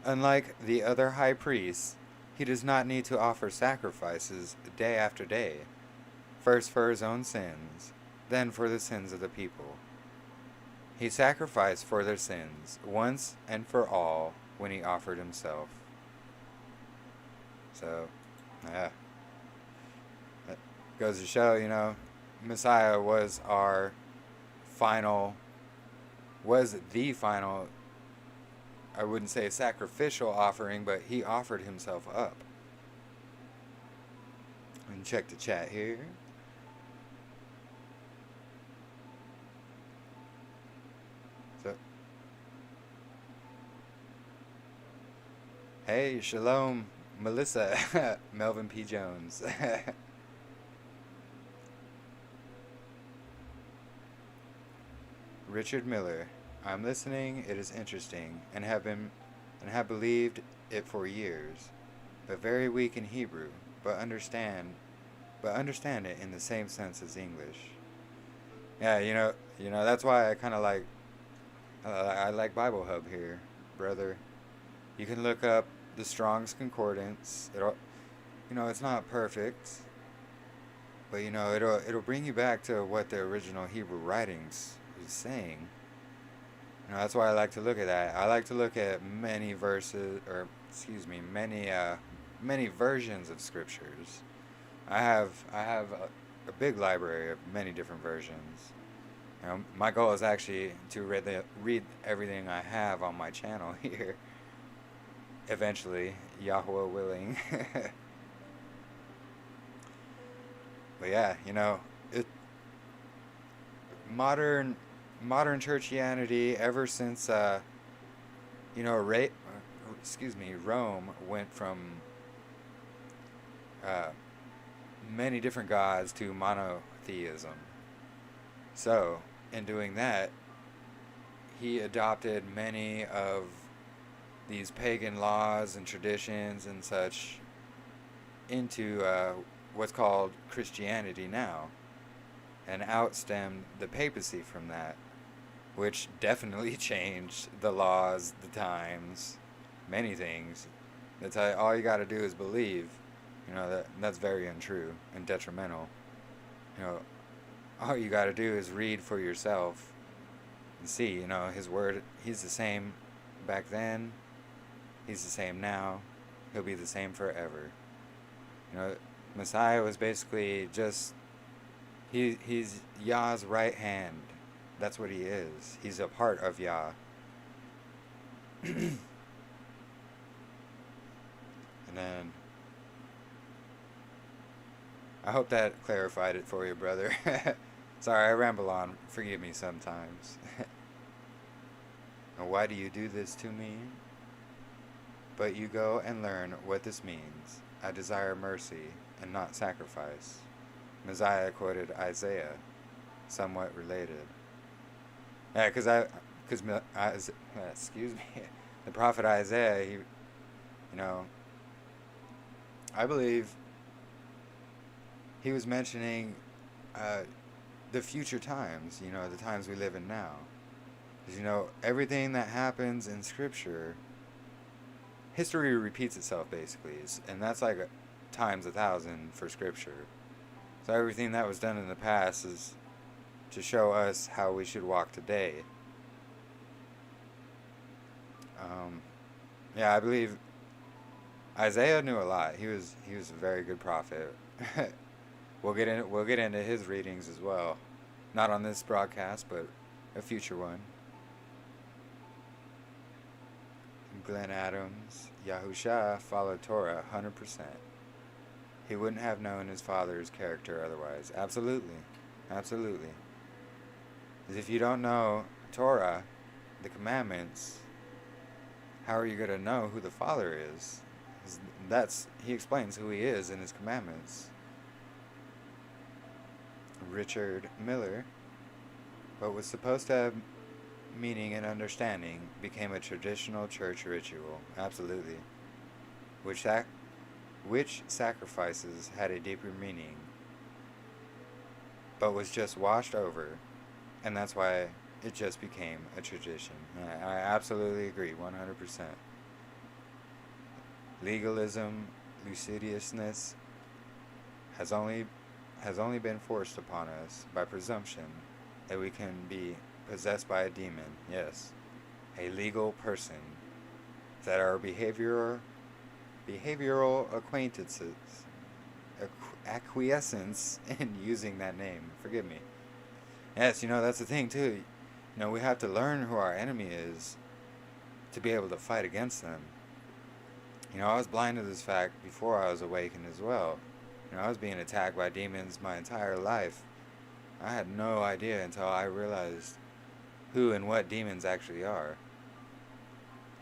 Unlike the other high priests, he does not need to offer sacrifices day after day, first for his own sins, then for the sins of the people. He sacrificed for their sins once and for all when he offered himself. So, that goes to show, Messiah was the final, I wouldn't say sacrificial offering, but he offered himself up. And check the chat here. So, hey, shalom, Melissa, Melvin P. Jones. Richard Miller, I'm listening. It is interesting, and have believed it for years, but very weak in Hebrew, but understand it in the same sense as English. Yeah, that's why I kind of like. I like Bible Hub here, brother. You can look up the Strong's Concordance. It's not perfect, but it'll bring you back to what the original Hebrew writings is saying. That's why I like to look at that. I like to look at many versions of scriptures. I have a big library of many different versions. My goal is actually to read everything I have on my channel here. Eventually, Yahweh willing. But yeah, modern churchianity, ever since Rome went from many different gods to monotheism. So, in doing that, he adopted many of these pagan laws and traditions and such into what's called Christianity now, and outstemmed the papacy from that, which definitely changed the laws, the times, many things. They tell you all you got to do is believe. You know, that's very untrue and detrimental. You know, all you got to do is read for yourself and see, you know, his word, he's the same back then, he's the same now, he'll be the same forever. You know, Messiah was basically just, he's Yah's right hand. That's what he is. He's a part of Yah. And then, I hope that clarified it for you, brother. Sorry, I ramble on. Forgive me sometimes. And why do you do this to me? But you go and learn what this means. I desire mercy and not sacrifice. Messiah quoted Isaiah, somewhat related. Yeah, excuse me, the prophet Isaiah, he, you know, I believe he was mentioning the future times, you know, the times we live in now. Because, you know, everything that happens in Scripture, history repeats itself, basically. And that's like times 1,000 for Scripture. So everything that was done in the past is to show us how we should walk today. Yeah, I believe Isaiah knew a lot. He was a very good prophet. We'll get into his readings as well. Not on this broadcast, but a future one. Glenn Adams, Yahushua followed Torah 100%. He wouldn't have known his father's character otherwise. Absolutely. Absolutely. Because if you don't know Torah, the commandments, how are you going to know who the Father is? He explains who he is in his commandments. Richard Miller, what was supposed to have meaning and understanding became a traditional church ritual. Absolutely. Which sacrifices had a deeper meaning, but was just washed over, and that's why it just became a tradition. I absolutely agree, 100%. Legalism, licentiousness has only been forced upon us by presumption that we can be possessed by a demon. Yes, a legal person, that our behavioral acquiescence in using that name. Forgive me. Yes, you know, that's the thing too. You know, we have to learn who our enemy is to be able to fight against them. You know, I was blind to this fact before I was awakened as well. You know, I was being attacked by demons my entire life. I had no idea until I realized who and what demons actually are.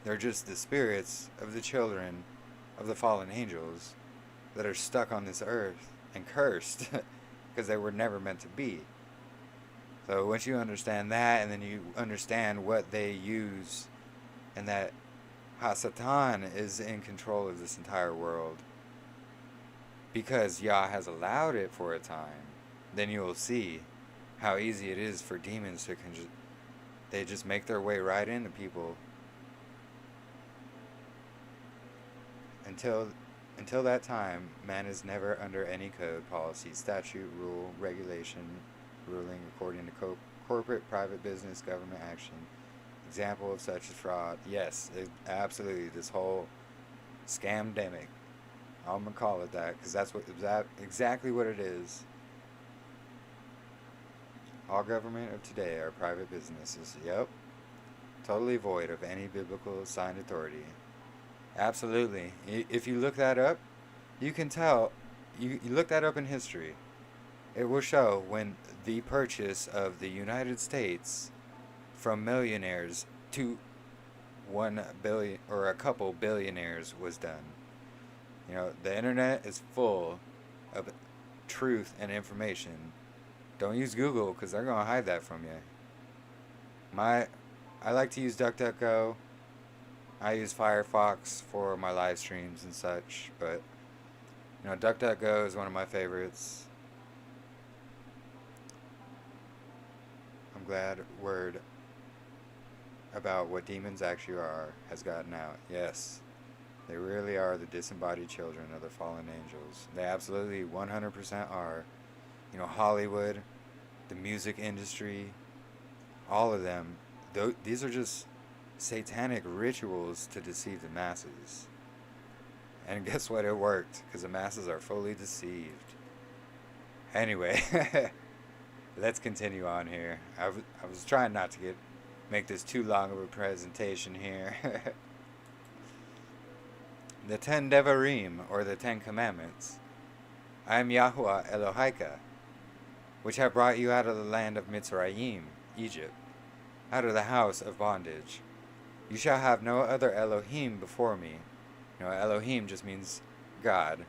They're just the spirits of the children of the fallen angels that are stuck on this earth and cursed because they were never meant to be. So once you understand that, and then you understand what they use, and that Hasatan is in control of this entire world because Yah has allowed it for a time, then you will see how easy it is for demons to they just make their way right into people. Until that time, man is never under any code, policy, statute, rule, regulation, ruling according to corporate, private business, government action. Example of such is fraud. Yes, absolutely. This whole scamdemic. I'm gonna call it that because that's exactly what it is. All government of today are private businesses. Yep. Totally void of any biblical assigned authority. Absolutely. If you look that up, you can tell. You look that up in history. It will show when the purchase of the United States from millionaires to 1 billion or a couple billionaires was done. You know, the internet is full of truth and information. Don't use Google because they're going to hide that from you. I like to use DuckDuckGo. I use Firefox for my live streams and such, but you know, DuckDuckGo is one of my favorites. I'm glad word about what demons actually are has gotten out. Yes. They really are the disembodied children of the fallen angels. They absolutely 100% are. You know, Hollywood, the music industry, all of them, these are just satanic rituals to deceive the masses. And guess what? It worked, because the masses are fully deceived. Anyway, let's continue on here. I was trying not to make this too long of a presentation here. The 10 Devarim, or the 10 Commandments. I am Yahuwah Elohika, which have brought you out of the land of Mitzrayim, Egypt, out of the house of bondage. You shall have no other Elohim before me. You know, Elohim just means God.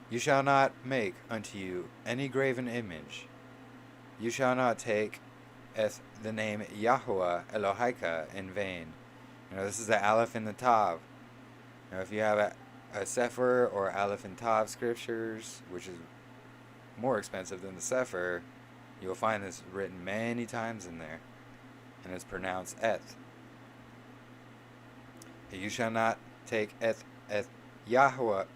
You shall not make unto you any graven image. You shall not take the name Yahuwah Elohika in vain. You know, this is the Aleph and the Tav. You know, if you have a Sefer or Aleph and Tav scriptures, which is more expensive than the Sefer, you'll find this written many times in there. And it's pronounced Eth. You shall not take Eth Yahuwah,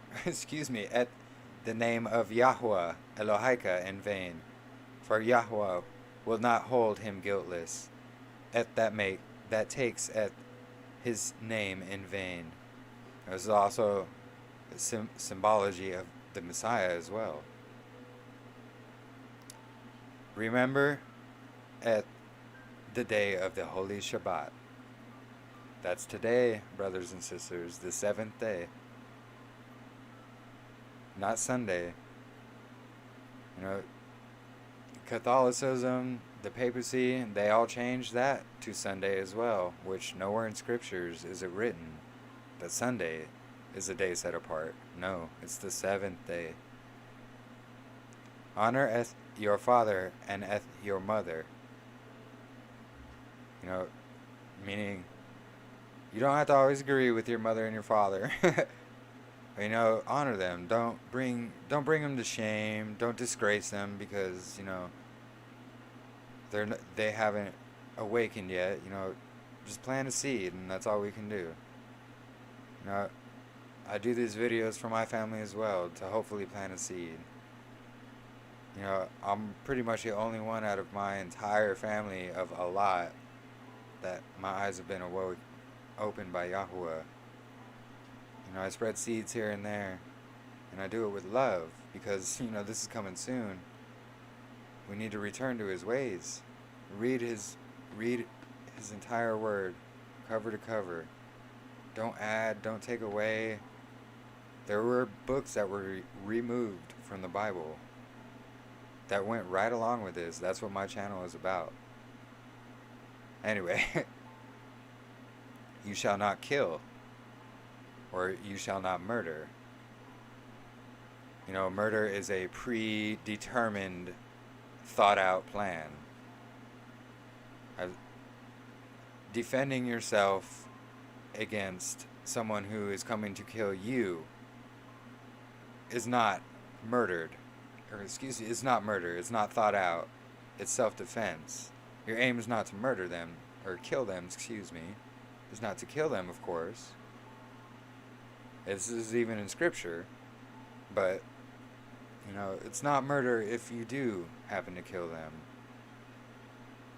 the name of Yahuwah Elohika in vain. For Yahuwah will not hold him guiltless. That takes his name in vain. This is also a symbology of the Messiah as well. Remember at the day of the Holy Shabbat. That's today, brothers and sisters, the 7th day. Not Sunday. You know, Catholicism, the papacy, they all changed that to Sunday as well, which nowhere in scriptures is it written that Sunday is a day set apart. No, it's the 7th day. Honor your father and your mother. You know, meaning you don't have to always agree with your mother and your father. You know, honor them. Don't bring them to shame. Don't disgrace them because, you know, they haven't awakened yet. You know, just plant a seed, and that's all we can do. You know, I do these videos for my family as well to hopefully plant a seed. You know, I'm pretty much the only one out of my entire family of a lot that my eyes have been opened by Yahuwah. You know, I spread seeds here and there, and I do it with love because, you know, this is coming soon. We need to return to his ways. Read his entire word, cover to cover. Don't add, don't take away. There were books that were removed from the Bible that went right along with this. That's what my channel is about. Anyway, you shall not kill, or you shall not murder. You know, murder is a predetermined, thought out plan. Defending yourself against someone who is coming to kill you is not murdered. It's not murder. It's not thought out. It's self-defense. Your aim is not to murder them, or kill them, It's not to kill them, of course. This is even in scripture. But, you know, it's not murder if you do happen to kill them.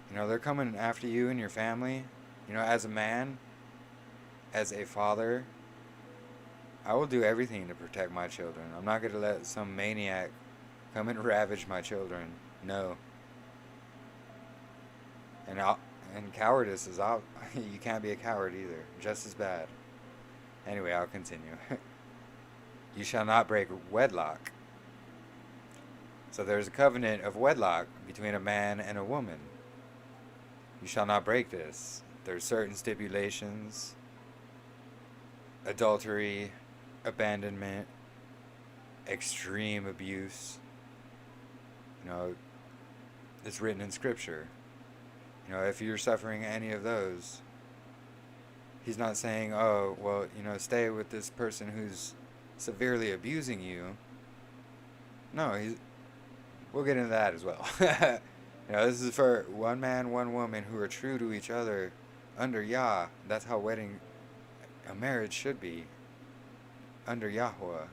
You know, they're coming after you and your family. You know, as a man, as a father, I will do everything to protect my children. I'm not going to let some maniac come and ravage my children. No. And cowardice is out. You can't be a coward either. Just as bad. Anyway, I'll continue. You shall not break wedlock. So there's a covenant of wedlock between a man and a woman. You shall not break this. There's certain stipulations. Adultery, abandonment, extreme abuse. You know, it's written in scripture. You know, if you're suffering any of those, he's not saying, oh, well, you know, stay with this person who's severely abusing you. No, we'll get into that as well. You know, this is for one man, one woman who are true to each other under Yah. That's how wedding a marriage should be under Yahweh.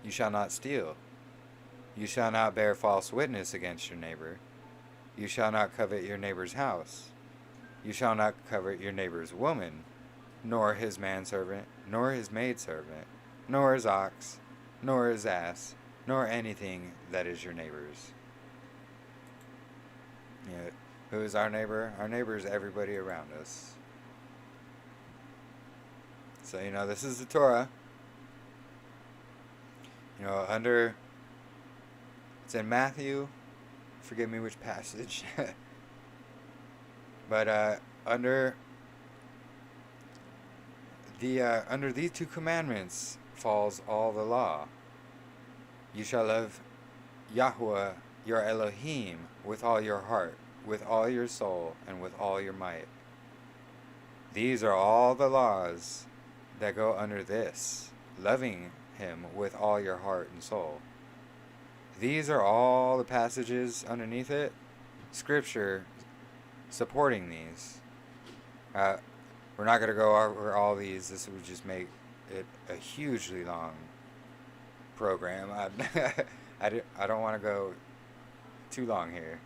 You shall not steal. You shall not bear false witness against your neighbor. You shall not covet your neighbor's house. You shall not covet your neighbor's woman, nor his manservant, nor his maidservant, nor his ox, nor his ass, nor anything that is your neighbor's. Who is our neighbor? Our neighbor is everybody around us. So, this is the Torah. It's in Matthew. Forgive me which passage. But under these two commandments falls all the law. You shall love Yahweh, your Elohim, with all your heart, with all your soul, and with all your might. These are all the laws that go under this, loving him with all your heart and soul. These are all the passages underneath it, scripture supporting these. We're not going to go over all these. This would just make it a hugely long program. I don't want to go too long here.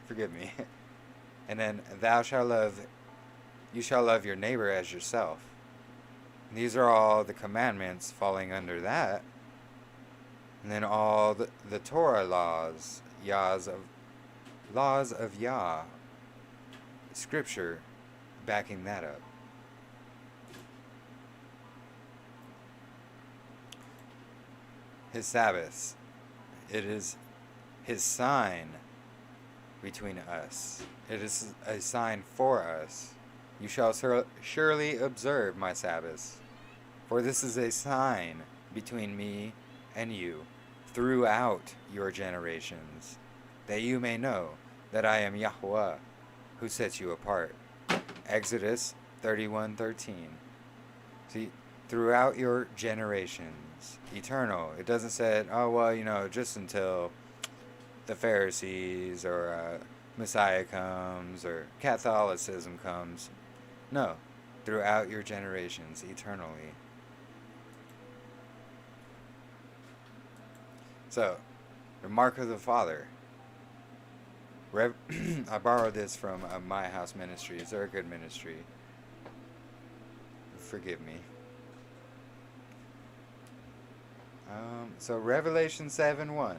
Forgive me. And then, you shall love your neighbor as yourself. These are all the commandments falling under that. And then all the Torah laws, laws of Yah, scripture backing that up. His Sabbaths, it is his sign between us. It is a sign for us. You shall surely observe my Sabbaths, for this is a sign between me and you throughout your generations, that you may know that I am Yahweh, who sets you apart. Exodus 31:13. See, throughout your generations, eternal. It doesn't say, just until the Pharisees or Messiah comes or Catholicism comes. No, throughout your generations, eternally. So, the mark of the Father. I borrowed this from My House Ministries. They're a good ministry. Forgive me. So Revelation 7:1.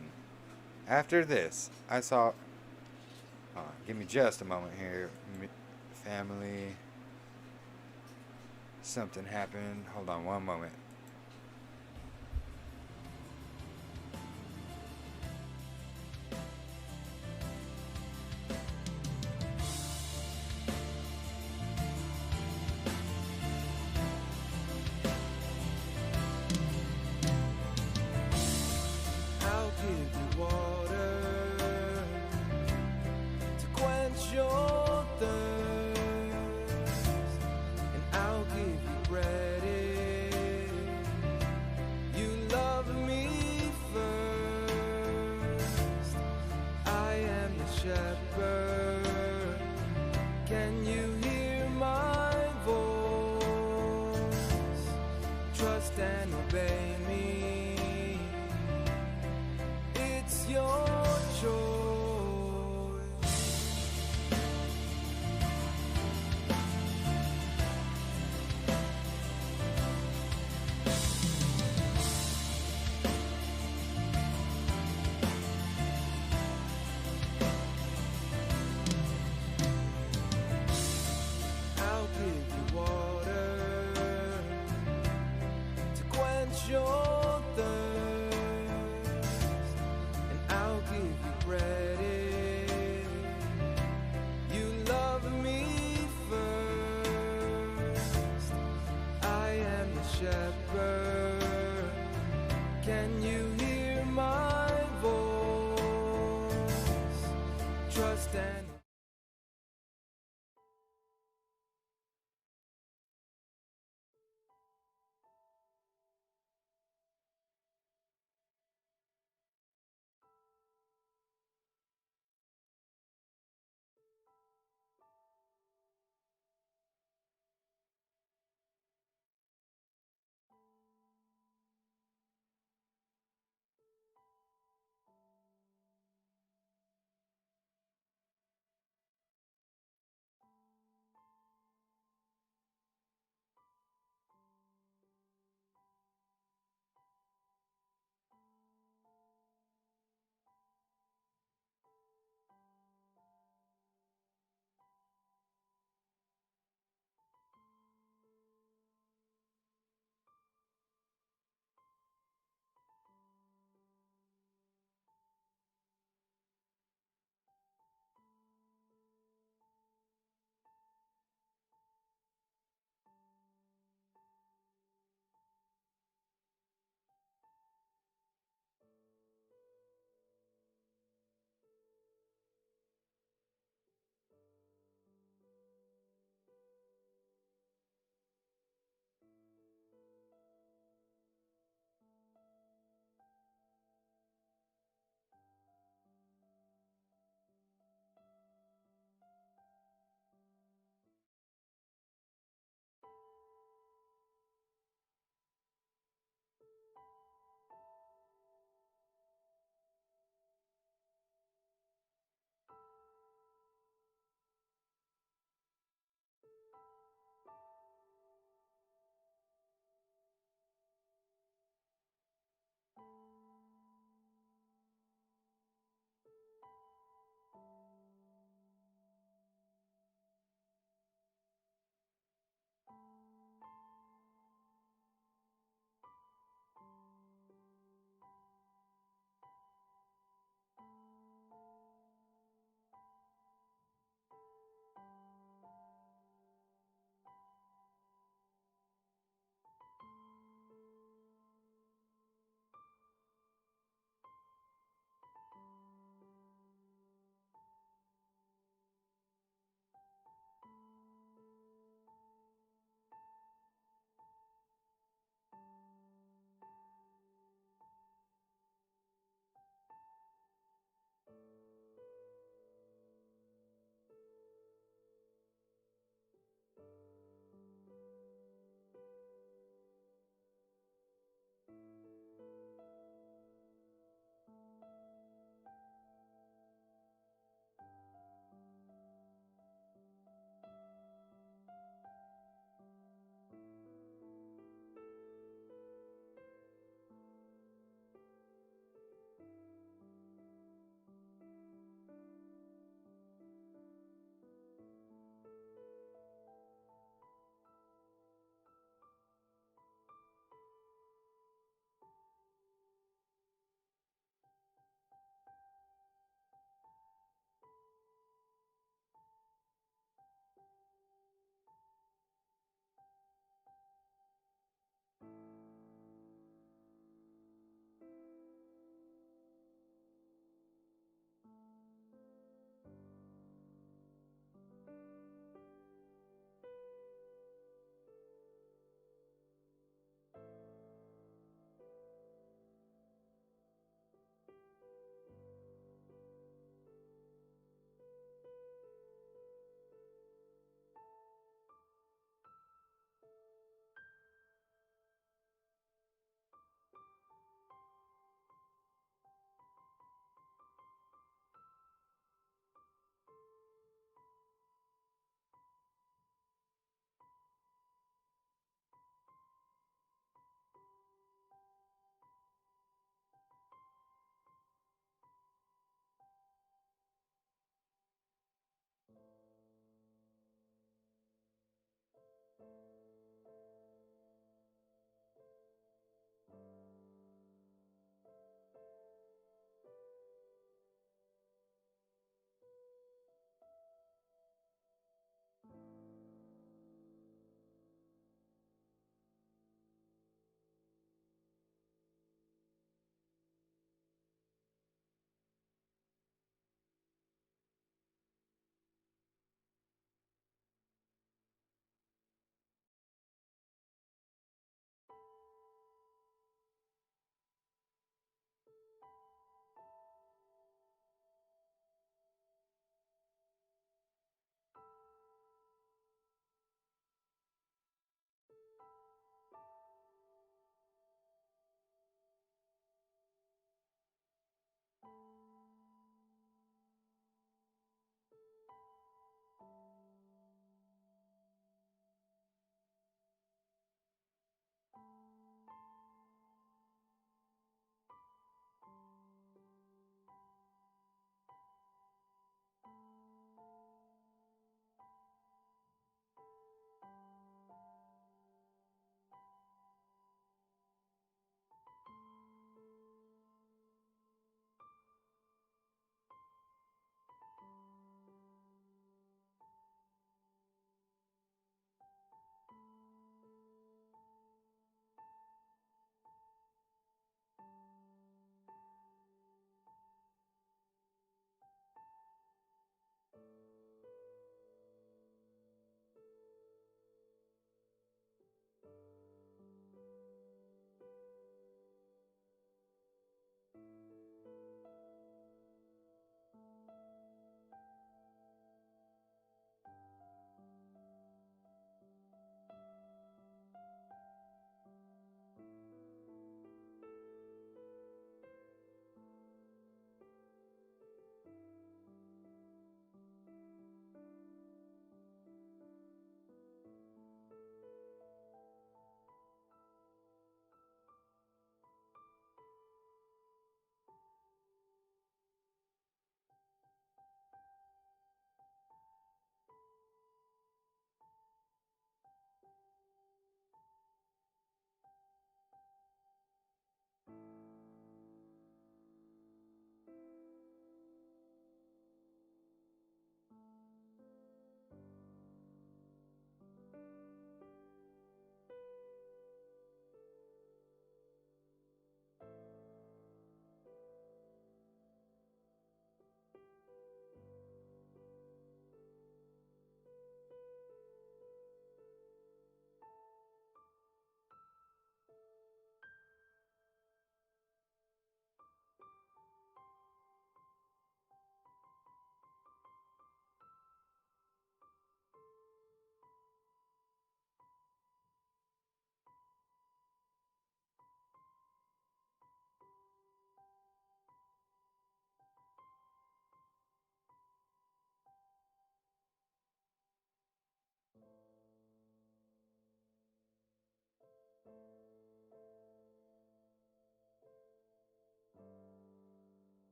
After this, I saw... give me just a moment here. Family. Something happened. Hold on one moment.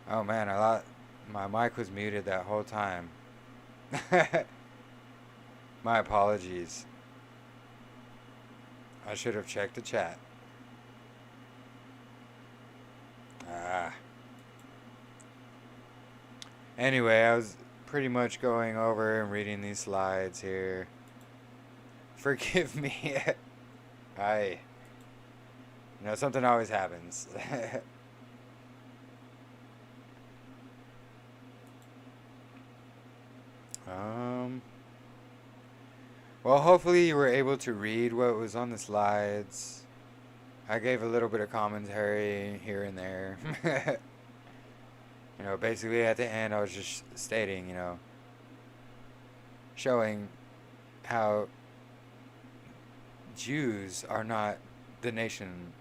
Oh man, my mic was muted that whole time. My apologies. I should have checked the chat. Ah. Anyway, I was pretty much going over and reading these slides here. Forgive me. Something always happens. Well, hopefully you were able to read what was on the slides. I gave a little bit of commentary here and there. Basically at the end I was just stating, showing how Jews are not the nation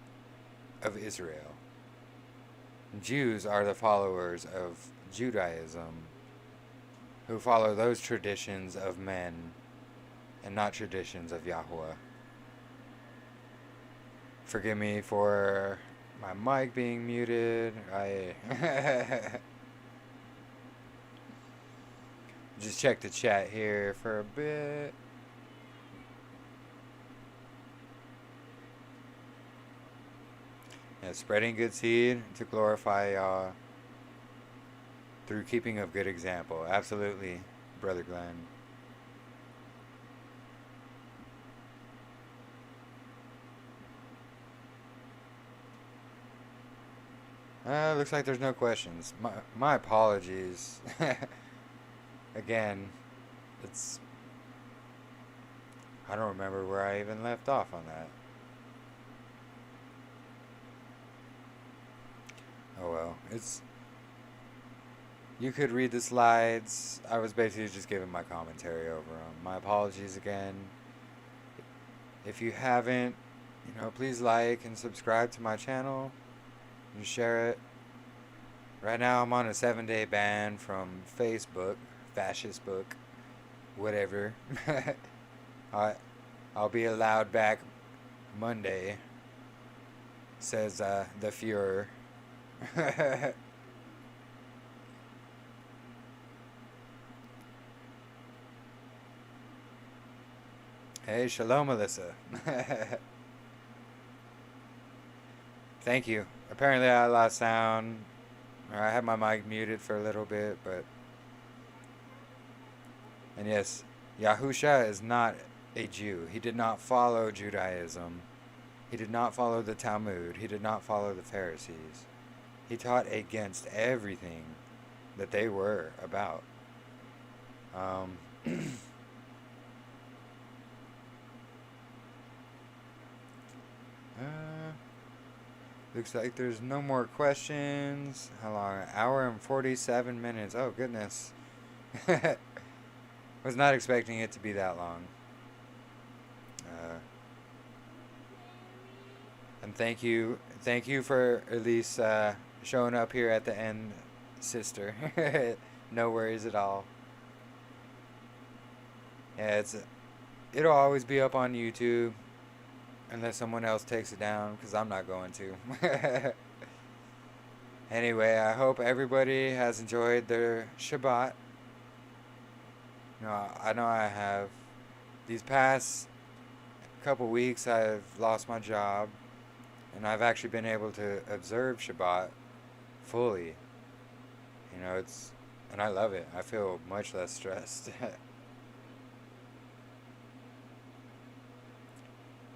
of Israel. Jews are the followers of Judaism, who follow those traditions of men and not traditions of Yahweh. Forgive me for my mic being muted. I just check the chat here for a bit. Yeah, spreading good seed to glorify Yah through keeping of good example. Absolutely, Brother Glenn. Looks like there's no questions. My apologies. Again, I don't remember where I even left off on that. Oh well, you could read the slides. I was basically just giving my commentary over them. My apologies again. If you haven't, please like and subscribe to my channel and share it. Right now I'm on a 7-day ban from Facebook, fascist book, whatever. I'll be allowed back Monday, says the Fuhrer. Hey, shalom, Alyssa. Thank you. Apparently I lost sound, or I had my mic muted for a little bit, and yes, Yahusha is not a Jew. He did not follow Judaism. He did not follow the Talmud. He did not follow the Pharisees. He taught against everything that they were about. Looks like there's no more questions. How long? An hour and 47 minutes. Oh, goodness. Was not expecting it to be that long. And thank you for at least showing up here at the end, sister. No worries at all. Yeah, it'll always be up on YouTube. Unless someone else takes it down, because I'm not going to. Anyway, I hope everybody has enjoyed their Shabbat. I know I have. These past couple weeks, I've lost my job, and I've actually been able to observe Shabbat fully. And I love it. I feel much less stressed.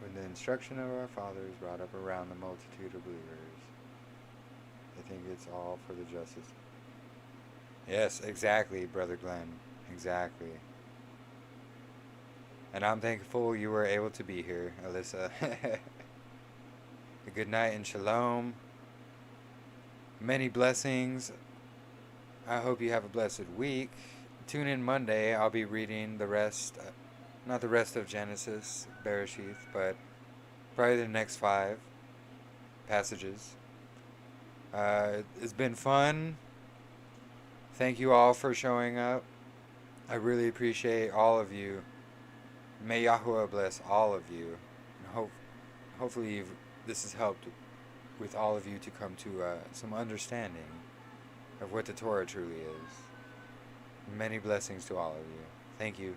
When the instruction of our fathers brought up around the multitude of believers, I think it's all for the justice. Yes, exactly, Brother Glenn. Exactly. And I'm thankful you were able to be here, Alyssa. A good night and shalom. Many blessings. I hope you have a blessed week. Tune in Monday. I'll be reading the rest... not the rest of Genesis, Bereshith, but probably the next 5 passages. It's been fun. Thank you all for showing up. I really appreciate all of you. May Yahuwah bless all of you. And hopefully this has helped with all of you to come to some understanding of what the Torah truly is. Many blessings to all of you. Thank you.